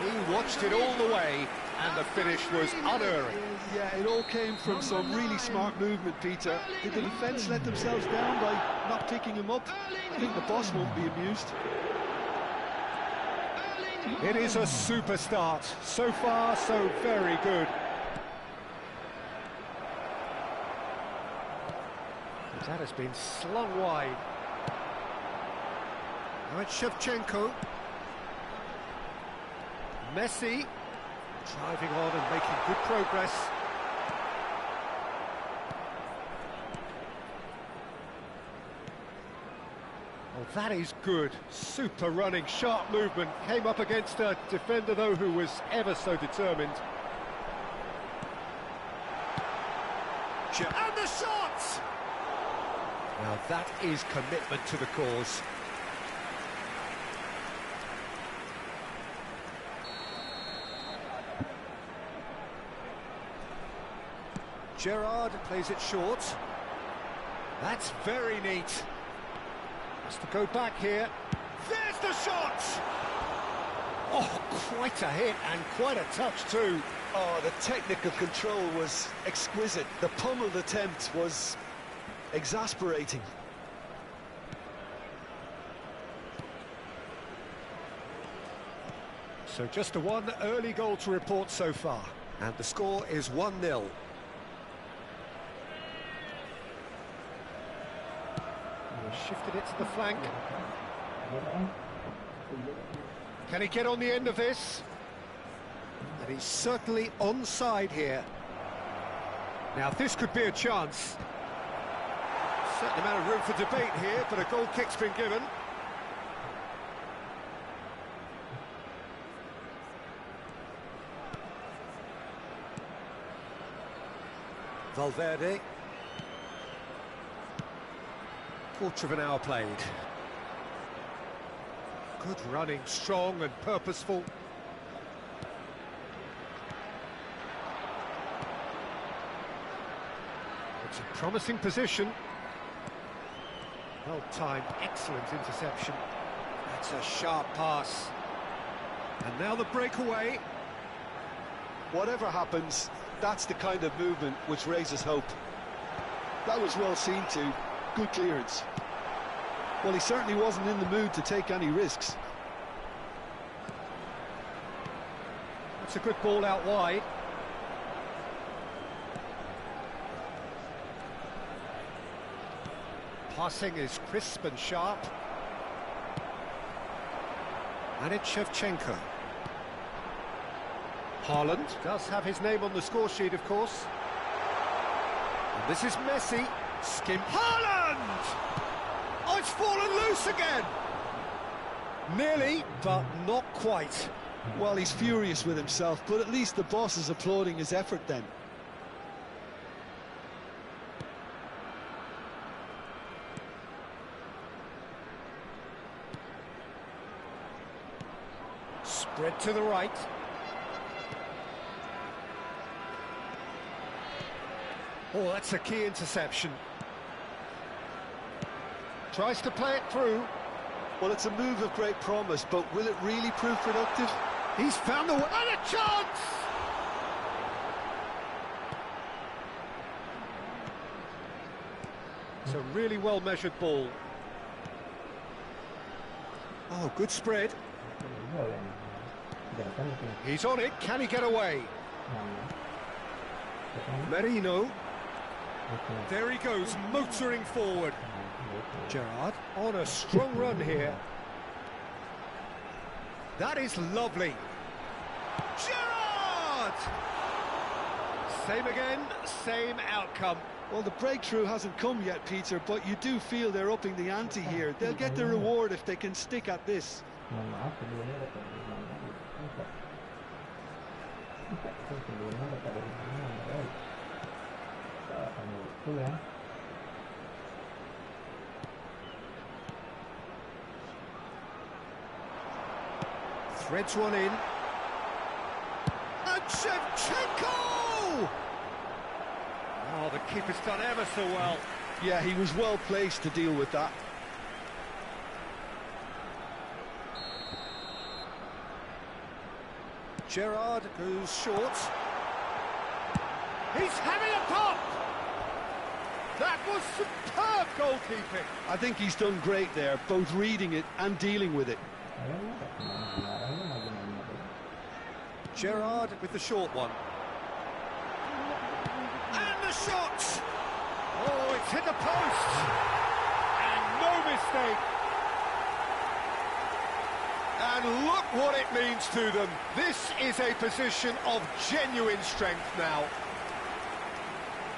He watched it all the way, and the finish was unerring. Yeah, it all came from some really smart movement, Peter. Did the defence let themselves down by not picking him up? I think the boss won't be amused. It is a super start. So far, so very good. That has been slung wide. Now it's Shevchenko. Messi driving on and making good progress. Oh, that is good. Super running, sharp movement. Came up against a defender, though, who was ever so determined. And the shot! Now that is commitment to the cause. Gerrard plays it short. That's very neat. Has to go back here. There's the shot! Oh, quite a hit and quite a touch too. Oh, the technical control was exquisite. The pummeled attempt was exasperating. So just a one early goal to report so far. And the score is 1-0. Shifted it to the flank. Can he get on the end of this? And he's certainly onside here. Now this could be a chance. Certain amount of room for debate here, but a goal kick's been given. Valverde. Quarter of an hour played. Good running, strong and purposeful. It's a promising position. Well timed, excellent interception. That's a sharp pass. And now the breakaway. Whatever happens, that's the kind of movement which raises hope. That was well seen too. Good clearance. Well, he certainly wasn't in the mood to take any risks. That's a good ball out wide. Passing is crisp and sharp. And it's Shevchenko. Haaland does have his name on the score sheet, of course. And this is Messi. Skim Haaland! Oh, it's fallen loose again! Nearly, but not quite. Well, he's furious with himself, but at least the boss is applauding his effort then. Spread to the right. Oh, that's a key interception. Tries to play it through. Well, it's a move of great promise, but will it really prove productive? He's found the way. And a chance! It's a really well-measured ball. Oh, good spread. He's on it. Can he get away? Merino. There he goes, motoring forward. Gerrard on a strong run here. That is lovely. Gerrard! Same again, same outcome. Well, the breakthrough hasn't come yet, Peter, but you do feel they're upping the ante here. They'll get the reward if they can stick at this. Threads one in. And Shevchenko! Oh, the keeper's done ever so well. Yeah, he was well placed to deal with that. Gerrard goes short. He's having a pop! That was superb goalkeeping. I think he's done great there, both reading it and dealing with it. Gerrard with the short one. And the shot! Oh, it's hit the post! And no mistake! And look what it means to them. This is a position of genuine strength now.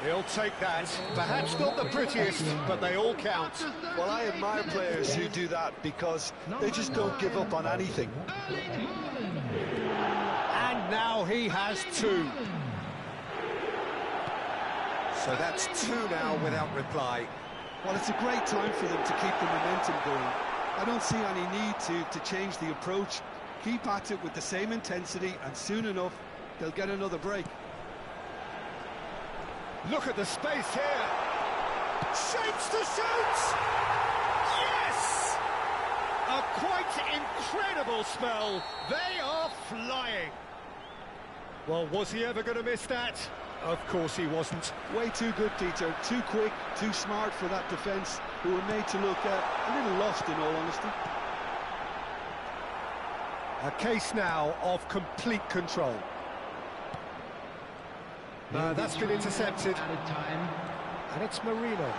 He'll take that. Perhaps not the prettiest, but they all count. Well, I admire players who do that because they just don't give up on anything. And now he has two. So that's two now without reply. Well, it's a great time for them to keep the momentum going. I don't see any need to change the approach. Keep at it with the same intensity, and soon enough, they'll get another break. Look at the space here. Shapes to shoot! Yes! A quite incredible spell. They are flying. Well, was he ever going to miss that? Of course he wasn't. Way too good, Peter. Too quick, too smart for that defence, who were made to look a little lost, in all honesty. A case now of complete control. That's been intercepted. And it's Marino.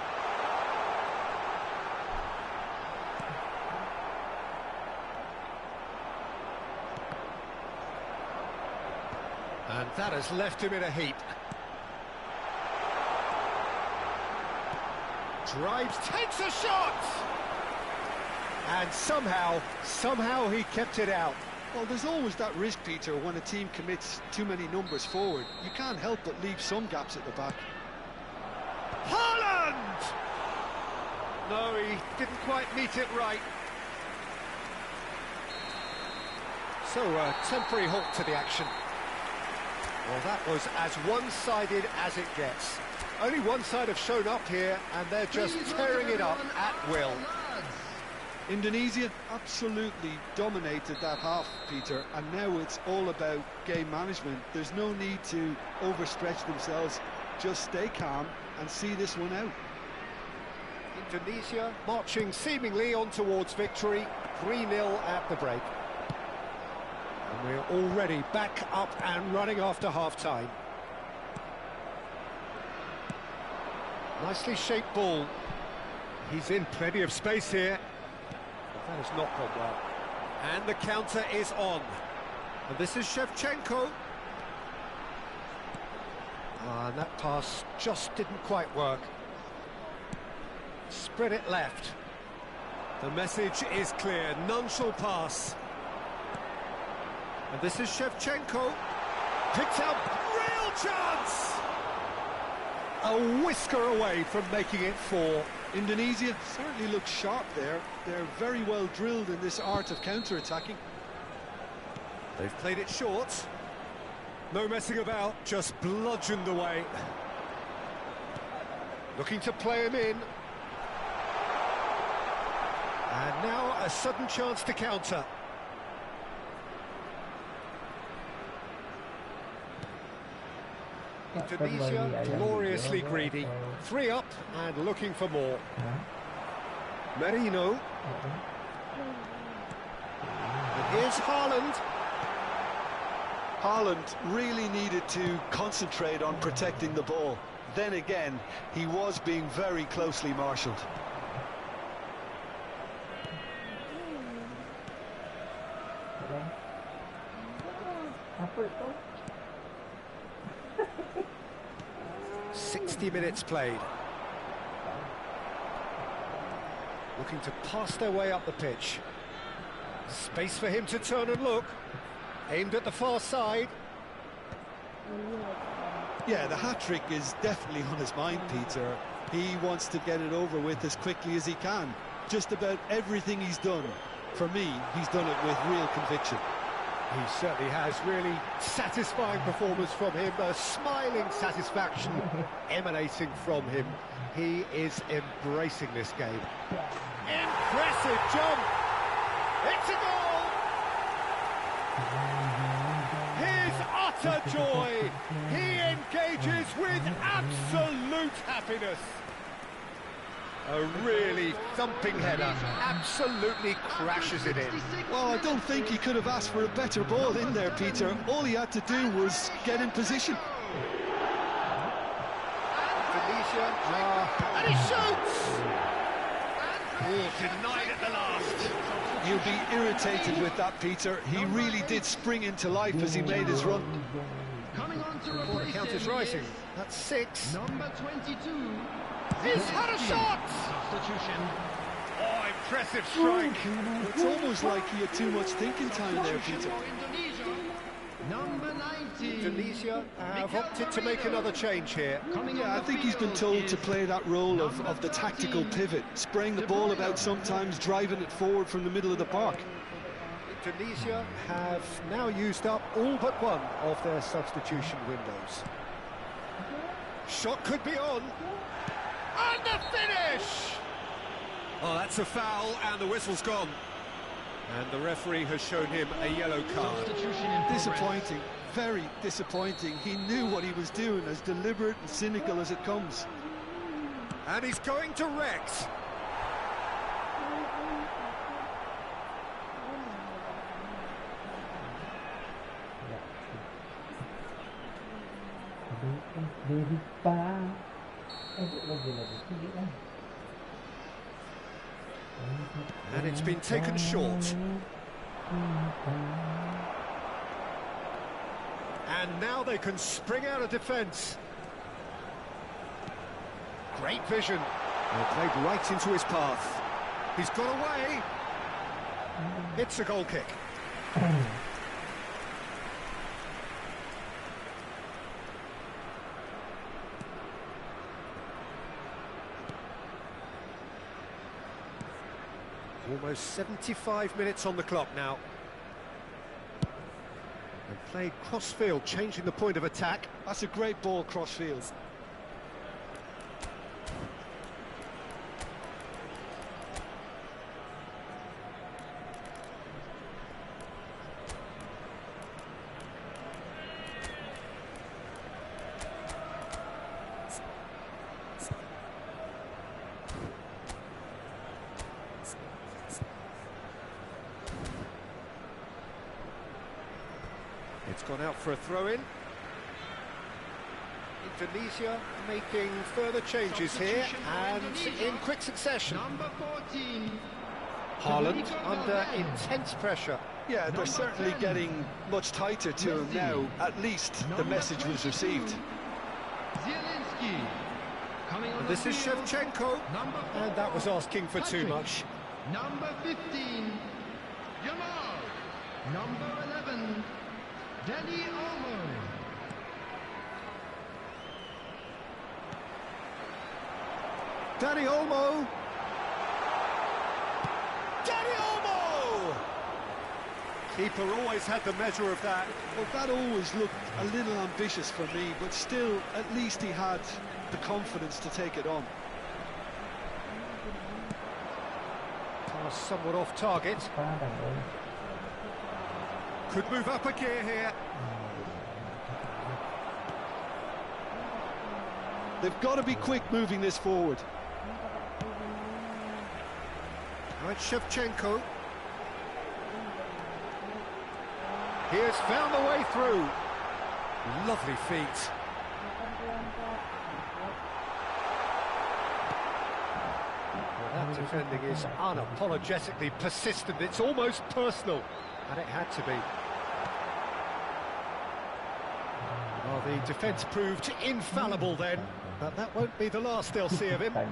And that has left him in a heap. Drives, takes a shot! And somehow he kept it out. Well, there's always that risk, Peter, when a team commits too many numbers forward. You can't help but leave some gaps at the back. Haaland! No, he didn't quite meet it right. So, a temporary halt to the action. Well, that was as one-sided as it gets. Only one side have shown up here, and they're just tearing it up at will. Indonesia absolutely dominated that half, Peter, and now it's all about game management. There's no need to overstretch themselves. Just stay calm and see this one out. Indonesia marching seemingly on towards victory, 3-0 at the break. And we're already back up and running after half-time. Nicely shaped ball. He's in plenty of space here. But that has not gone well. And the counter is on. And this is Shevchenko. And that pass just didn't quite work. Spread it left. The message is clear. None shall pass. And this is Shevchenko. Picked out. Real chance! A whisker away from making it 4. Indonesia certainly looks sharp there. They're very well drilled in this art of counter-attacking. They've played it short. No messing about, just bludgeoned away. Looking to play him in. And now a sudden chance to counter. Indonesia gloriously greedy. 3 up and looking for more. Marino. And here's Haaland. Haaland really needed to concentrate on protecting the ball. Then again, he was being very closely marshalled. Apa itu? 60 minutes played. Looking to pass their way up the pitch. Space for him to turn and look. Aimed at the far side. Yeah, the hat-trick is definitely on his mind, Peter. He wants to get it over with as quickly as he can. Just about everything he's done, for me, he's done it with real conviction. He certainly has. Really satisfying performance from him. A smiling satisfaction emanating from him. He is embracing this game. Impressive jump. It's a goal. Here What a joy! He engages with absolute happiness. A really thumping header, absolutely crashes it in. Well, I don't think he could have asked for a better ball in there, Peter. All he had to do was get in position. Tunisia, and he shoots! Oh, denied at the last. You'll be irritated with that, Peter. He really did spring into life as he made his run. Coming on to The replace count is him rising. That's 6. number 22. He's had a shot! Substitution. Oh, impressive strike. It's almost like he had too much thinking time there, Peter. For Indonesia. Number 19. Tunisia have opted to make another change here. Yeah, I think he's been told to play that role of the tactical pivot, spraying the ball about sometimes, driving it forward from the middle of the park. Tunisia have now used up all but one of their substitution windows. Shot could be on. And the finish! Oh, that's a foul, and the whistle's gone. And the referee has shown him a yellow card. Substitution in progress. Disappointing, very disappointing. He knew what he was doing, as deliberate and cynical as it comes. And he's going to Rex. And it's been taken short. And now they can spring out of defence. Great vision. They played right into his path. He's got away. It's a goal kick. Almost 75 minutes on the clock now. And played cross-field, changing the point of attack. That's a great ball cross-field. It's gone out for a throw-in. Indonesia making further changes here, and in quick succession. Number 14. Haaland under intense pressure. Yeah, they're certainly getting much tighter to him now. At least the message was received. Zielinski. Coming on And this the is field. Shevchenko, Number 4. and that was asking for too much. Number 15. Jamal. Number 11. Danny Olmo. Danny Olmo. Danny Olmo! Keeper always had the measure of that. Well, that always looked a little ambitious for me, but still, at least he had the confidence to take it on. Pass somewhat off target. Could move up a gear here. They've got to be quick moving this forward. Now it's Shevchenko. He has found the way through. Lovely feet. Well, that defending is unapologetically persistent. It's almost personal. And it had to be. Well, the defence proved infallible then, but that won't be the last they'll see of him. Oh,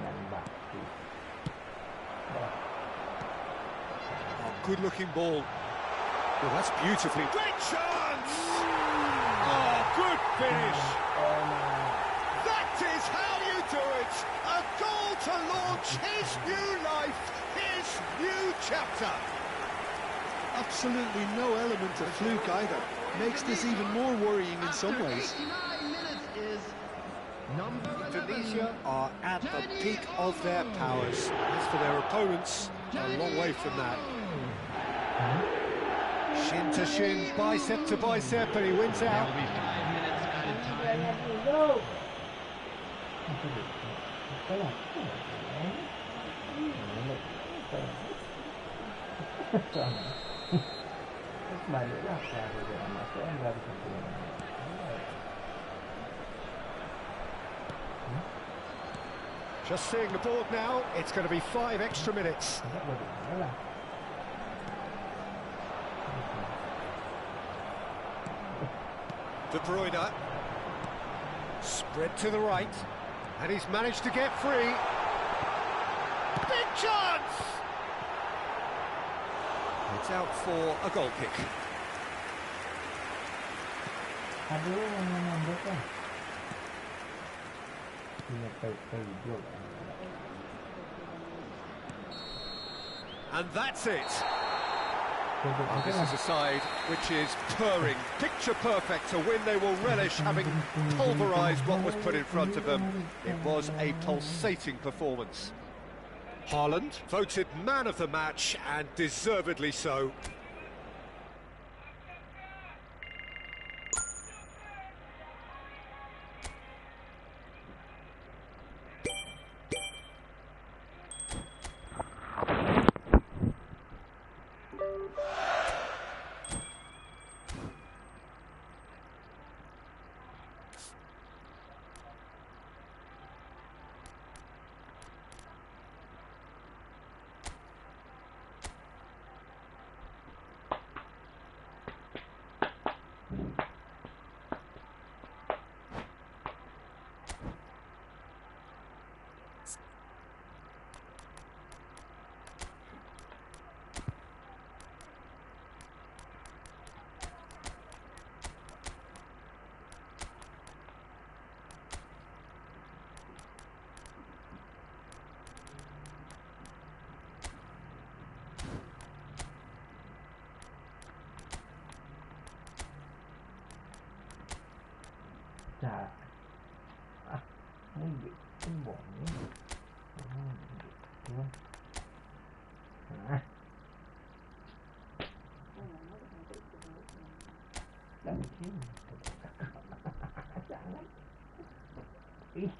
good-looking ball. Oh, that's beautifully... Great chance! Oh, good finish! That is how you do it! A goal to launch his new life, his new chapter! Absolutely no element of fluke either. Makes this even more worrying in some ways. 89 minutes is number 11. Indonesia are at the peak of their powers. As for their opponents, a long way from that. Shin to shin, bicep to bicep, and he wins There out. will be 5 minutes added time. Balik lah kalau masuk kan baru satu. Just seeing the board now, it's going to be 5 extra minutes. De Bruyne, spread to the right, and he's managed to get free. Big chance! It's out for a goal kick. Ada yang menambah kan? Ini hidup. And that's it. Well, this is a side which is purring, picture perfect, a win they will relish, having pulverised what was put in front of them. It was a pulsating performance. Haaland voted man of the match, and deservedly so. Nah, ini bom ni. Nah, jangan. Ih.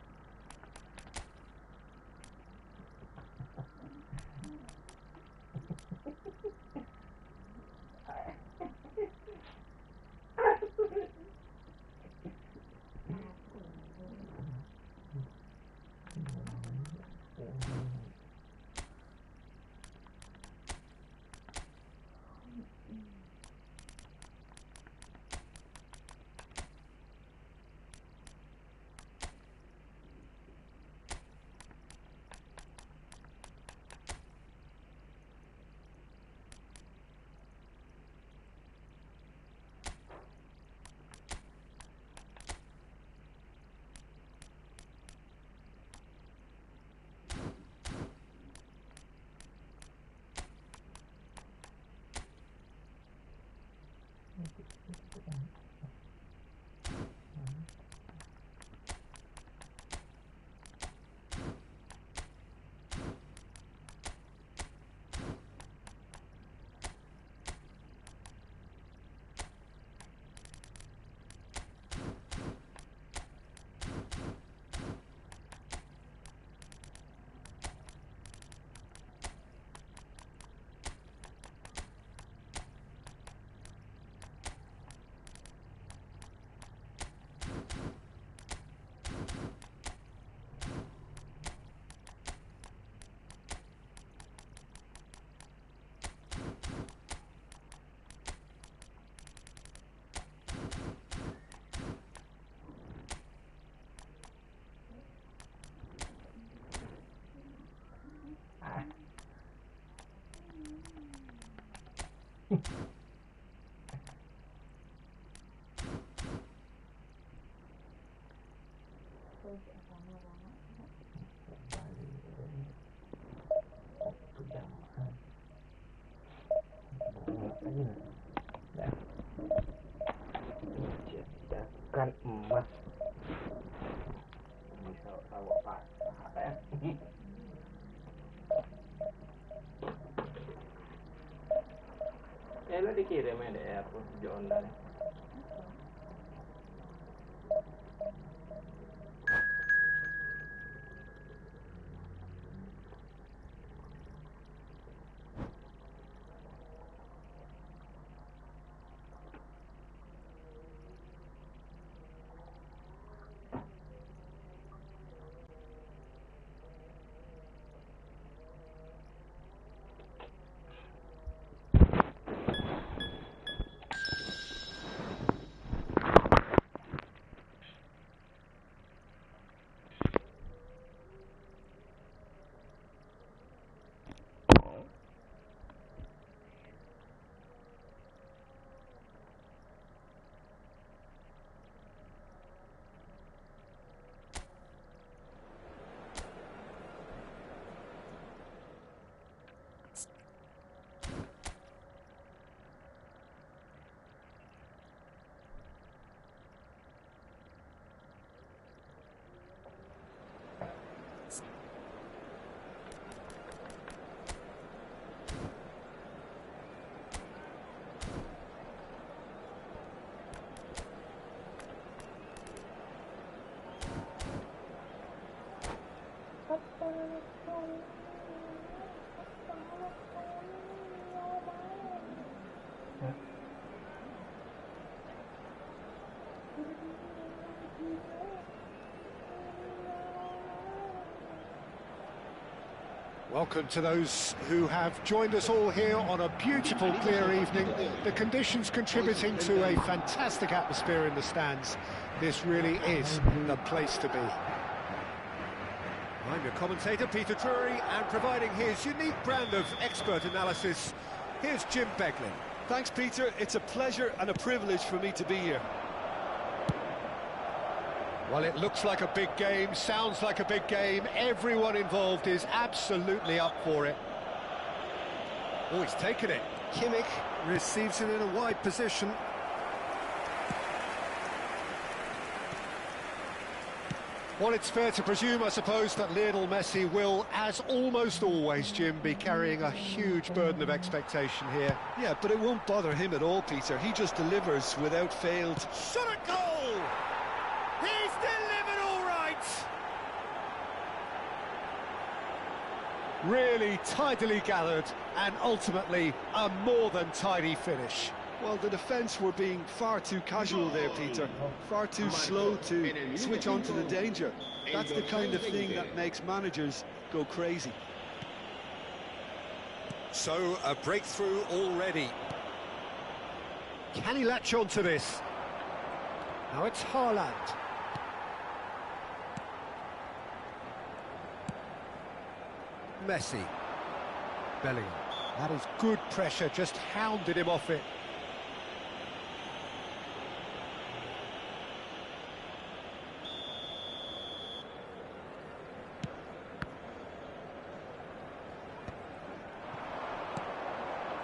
Dadakan emas. Bisa tahu apa ya? lu dikirim ya DR John nih. Welcome to those who have joined us all here on a beautiful, clear evening. The conditions contributing to a fantastic atmosphere in the stands. This really is the place to be. I'm your commentator, Peter Drury, and providing his unique brand of expert analysis, here's Jim Beglin. Thanks, Peter. It's a pleasure and a privilege for me to be here. Well, it looks like a big game, sounds like a big game. Everyone involved is absolutely up for it. Oh, he's taken it. Kimmich receives it in a wide position. Well, it's fair to presume, I suppose, that Lionel Messi will, as almost always, Jim, be carrying a huge burden of expectation here. Yeah, but it won't bother him at all, Peter. He just delivers without fail. Shot at goal! He's delivered all right! Really tidily gathered, and ultimately a more than tidy finish. Well, the defence were being far too casual there, Peter. Far too slow to switch on to the danger. That's the kind of thing that makes managers go crazy. So, a breakthrough already. Can he latch on to this? Now it's Haaland. Messi. Bellingham. That is good pressure, just hounded him off it.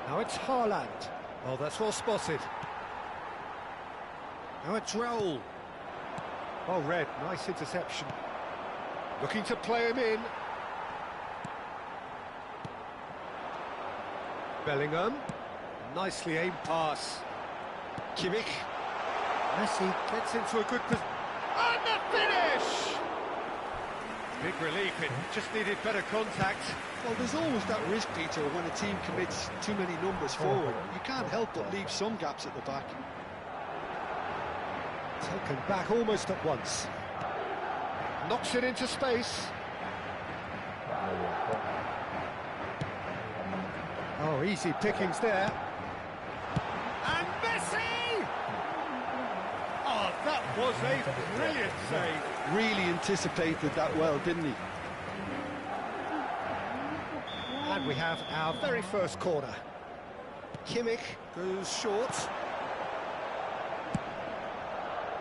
Now it's Haaland. Oh, that's well spotted. Now it's Raul. Oh, red, nice interception. Looking to play him in. Bellingham. Nicely aimed pass. Kimmich. Messi gets into a good position. And the finish! Big relief, it just needed better contact. Well, there's always that risk, Peter, when a team commits too many numbers forward. You can't help but leave some gaps at the back. Taken back almost at once. Knocks it into space. Oh, easy pickings there. And Messi! Oh, that was a brilliant save. Really anticipated that well, didn't he? And we have our very first corner. Kimmich goes short.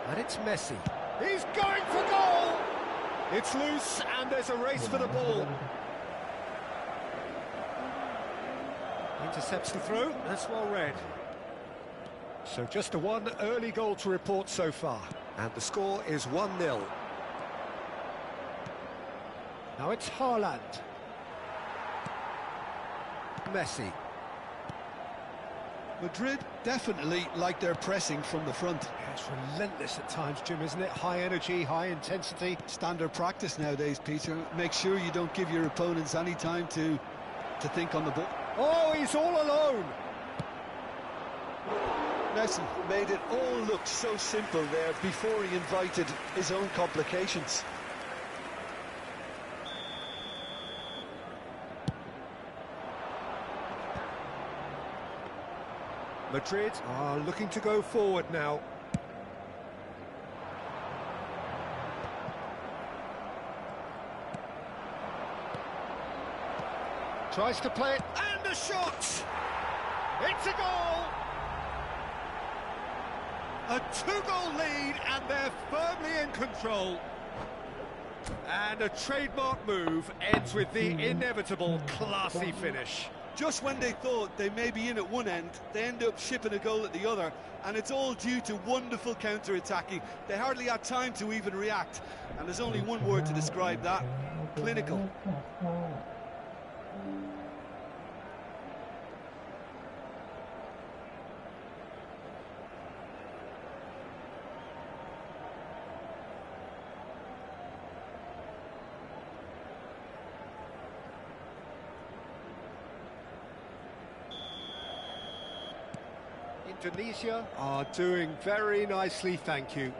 And it's Messi. He's going for goal! It's loose, and there's a race for the ball. Intercepts the throw, that's well read. So just a one early goal to report so far. And the score is 1-0. Now it's Haaland. Messi. Madrid definitely like their pressing from the front. Yeah, it's relentless at times, Jim, isn't it? High energy, high intensity. Standard practice nowadays, Peter. Make sure you don't give your opponents any time to think on the ball. Oh, he's all alone. Messi made it all look so simple there before he invited his own complications. Madrid are looking to go forward now. Tries to play it, and a shot! It's a goal! A two-goal lead, and they're firmly in control. And a trademark move ends with the inevitable classy finish. Just when they thought they may be in at one end, they end up shipping a goal at the other, and it's all due to wonderful counter-attacking. They hardly had time to even react, and there's only one word to describe that: clinical. Indonesia are doing very nicely, thank you.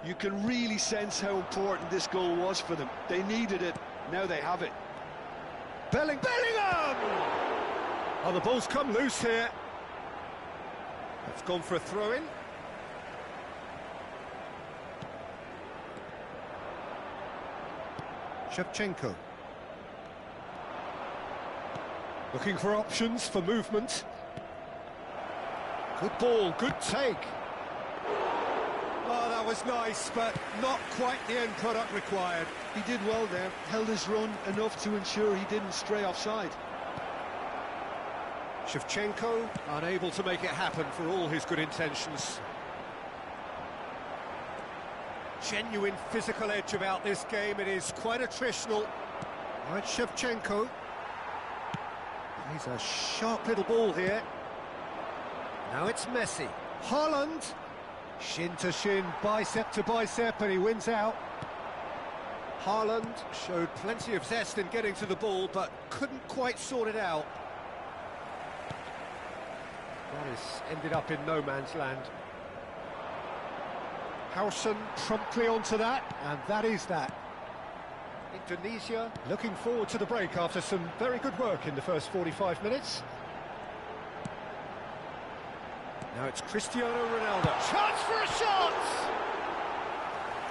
You can really sense how important this goal was for them. They needed it, now they have it. Bellingham! Oh, the ball's come loose here. It's gone for a throw-in. Shevchenko. Looking for options for movement. Good ball, good take. Oh, that was nice, but not quite the end product required. He did well there, held his run enough to ensure he didn't stray offside. Shevchenko unable to make it happen for all his good intentions. Genuine physical edge about this game. It is quite attritional. All right, Shevchenko. He's a sharp little ball here. Now it's Messi. Haaland. Shin to shin, bicep to bicep, and he wins out. Haaland showed plenty of zest in getting to the ball, but couldn't quite sort it out. That has ended up in no man's land. Howson promptly onto that, and that is that. Indonesia looking forward to the break after some very good work in the first 45 minutes. Now it's Cristiano Ronaldo. Chance for a shot!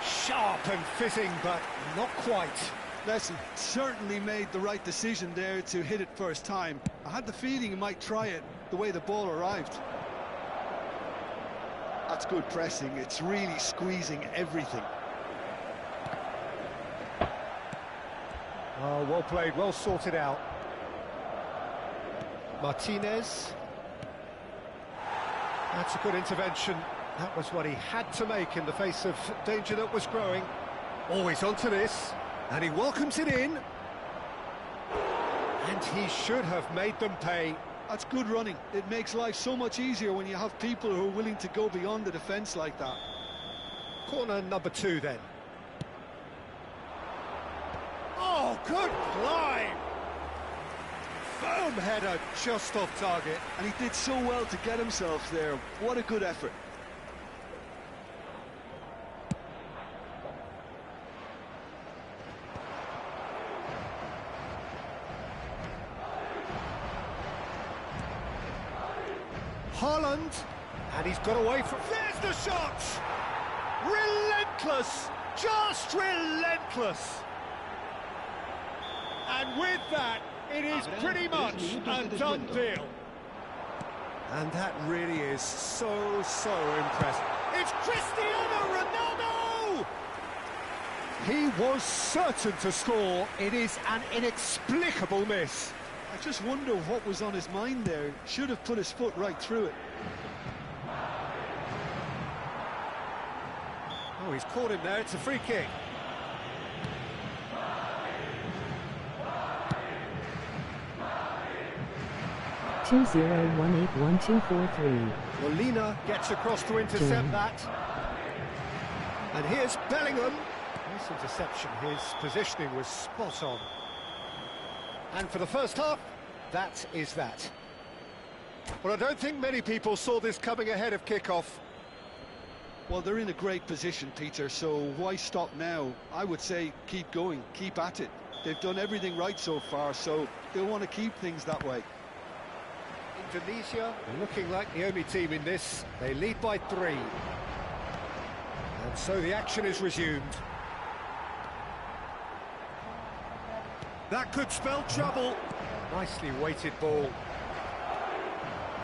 Sharp and fitting, but not quite. Messi certainly made the right decision there to hit it first time. I had the feeling he might try it the way the ball arrived. That's good pressing. It's really squeezing everything. Oh, well played, well sorted out. Martinez. That's a good intervention. That was what he had to make in the face of danger that was growing. Always onto this, and he welcomes it in. And he should have made them pay. That's good running. It makes life so much easier when you have people who are willing to go beyond the defence like that. Corner number 2 then. Oh, good climb! Firm header just off target. And he did so well to get himself there. What a good effort. Haaland, and he's got away from... There's the shot! Relentless! Just relentless! And with that, it is pretty much a done deal. And that really is so impressive. It's Cristiano Ronaldo! He was certain to score. It is an inexplicable miss. I just wonder what was on his mind there. Should have put his foot right through it. Oh, he's caught him there. It's a free kick. 20181243. Molina gets across to intercept Join. that. And here's Bellingham. Nice interception, his positioning was spot on. And for the first half, that is that. Well, I don't think many people saw this coming ahead of kick-off. Well, they're in a great position, Peter, so why stop now? I would say keep going, keep at it. They've done everything right so far, so they'll want to keep things that way. Indonesia looking like the only team in this. They lead by 3. And so the action is resumed. That could spell trouble. Nicely weighted ball.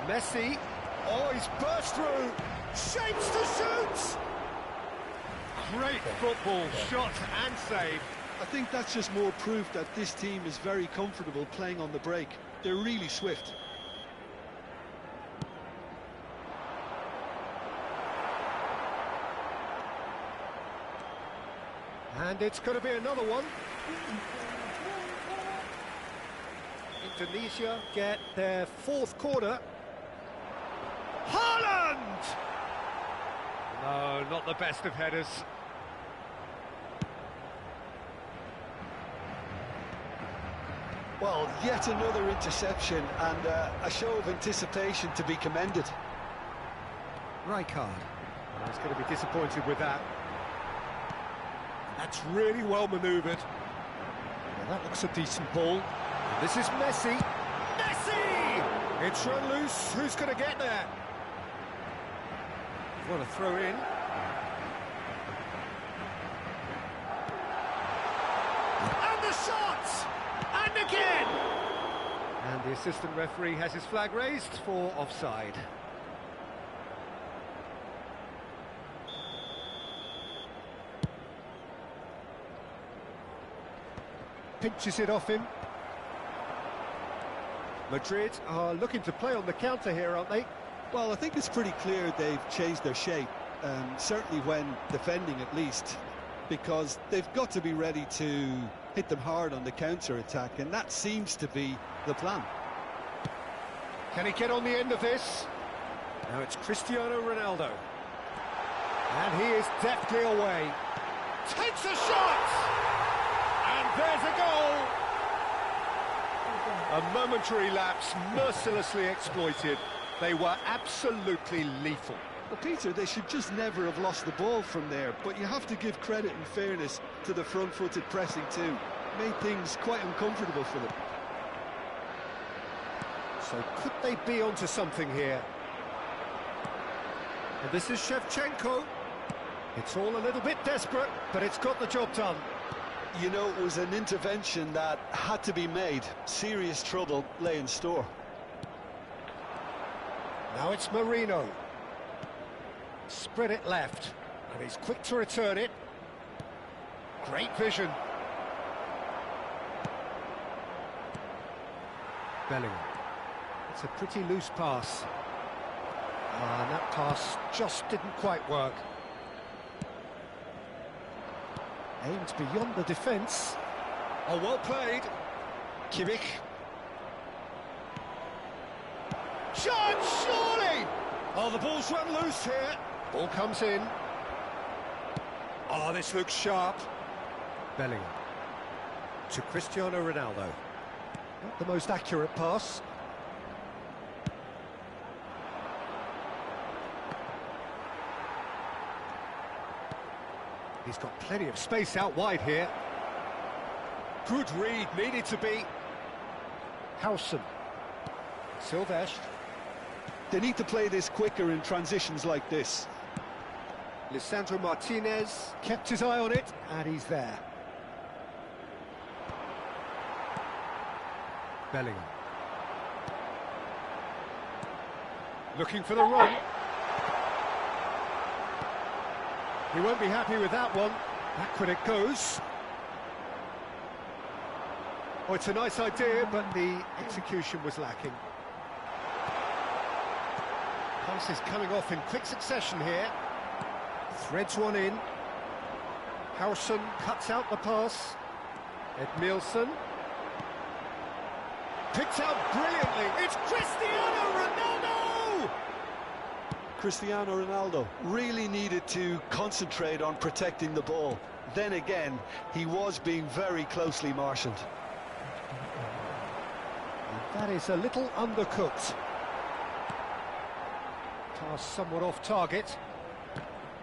Messi. Oh, he's burst through. Shapes to shoot. Great football, shot and save. I think that's just more proof that this team is very comfortable playing on the break. They're really swift. And it's going to be another one. Indonesia get their 4th corner. Haaland! No, not the best of headers. Well, yet another interception and a show of anticipation to be commended. Rijkaard. He's going to be disappointed with that. That's really well manoeuvred. Well, that looks a decent ball. And this is Messi. Messi! It's run loose. Who's going to get there? What a throw in. And the shot! And again! And the assistant referee has his flag raised for offside. Pinches it off him. Madrid are looking to play on the counter here, aren't they? Well, I think it's pretty clear they've changed their shape, certainly when defending at least, because they've got to be ready to hit them hard on the counter-attack, and that seems to be the plan. Can he get on the end of this? Now it's Cristiano Ronaldo. And he is deftly away. Takes a shot! And there's a goal! A momentary lapse, mercilessly exploited. They were absolutely lethal. Well, Peter, they should just never have lost the ball from there, but you have to give credit and fairness to the front-footed pressing too. Made things quite uncomfortable for them. So could they be onto something here? And this is Shevchenko. It's all a little bit desperate, but it's got the job done. You know, it was an intervention that had to be made. Serious trouble lay in store. Now it's Marino. Spread it left, and he's quick to return it. Great vision. Bellingham. It's a pretty loose pass. And that pass just didn't quite work. Aimed beyond the defence. Oh, well played. Kimmich. Shot, surely! Oh, the ball's run loose here. Ball comes in. Oh, this looks sharp. Bellingham. To Cristiano Ronaldo. Not the most accurate pass. He's got plenty of space out wide here. Good read, needed to be. Howson. Silvesh. They need to play this quicker in transitions like this. Lisandro Martinez kept his eye on it, and he's there. Bellingham. Looking for the run. He won't be happy with that one. Backward it goes. Oh, it's a nice idea, but the execution was lacking. Passes coming off in quick succession here. Threads one in. Howson cuts out the pass. Edmilson. Picked out brilliantly. It's Cristiano Ronaldo! Cristiano Ronaldo really needed to concentrate on protecting the ball. Then again, he was being very closely marshalled. That is a little undercooked. Pass somewhat off target.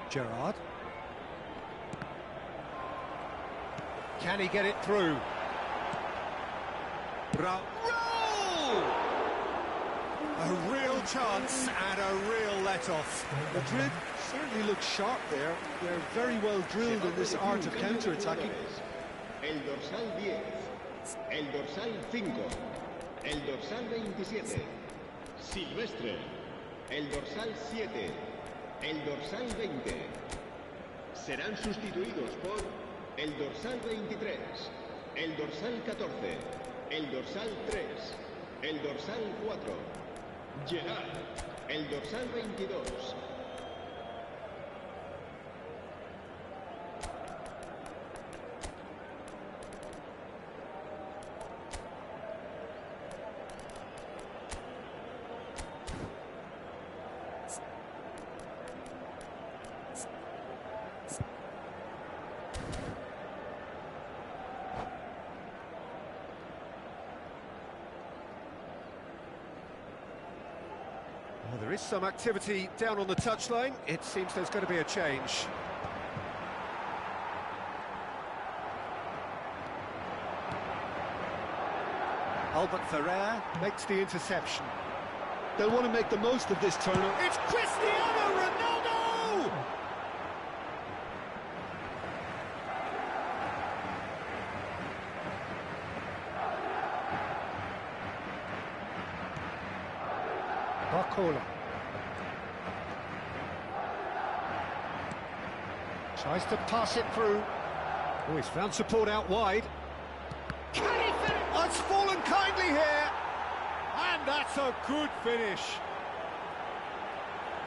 Gerrard. Can he get it through? Raul! A real chance and a real let-off. Madrid certainly look sharp there. They're very well drilled in this art of counter-attacking. El dorsal 10, el dorsal 5, el dorsal 27, Silvestre, el dorsal 7, el dorsal 20. Serán sustituidos por el dorsal 23, el dorsal 14, el dorsal 3, el dorsal 4, Gerard, el dorsal 22. Well, there is some activity down on the touchline. It seems there's going to be a change. Albert Ferrer makes the interception. They'll want to make the most of this turnover. It's Cristiano Ronaldo! Barcola. Tries to pass it through. Oh, he's found support out wide. Can he finish? Oh, it's fallen kindly here. And that's a good finish.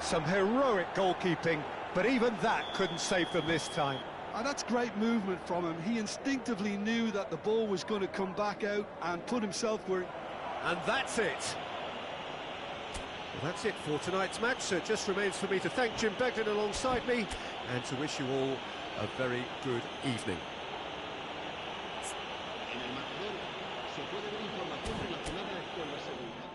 Some heroic goalkeeping, but even that couldn't save them this time. And that's great movement from him. He instinctively knew that the ball was going to come back out and put himself where... And that's it. Well, that's it for tonight's match, so it just remains for me to thank Jim Begden alongside me and to wish you all a very good evening. En el marcador se puede ver información relacionada con la seguridad.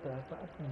Berapa aku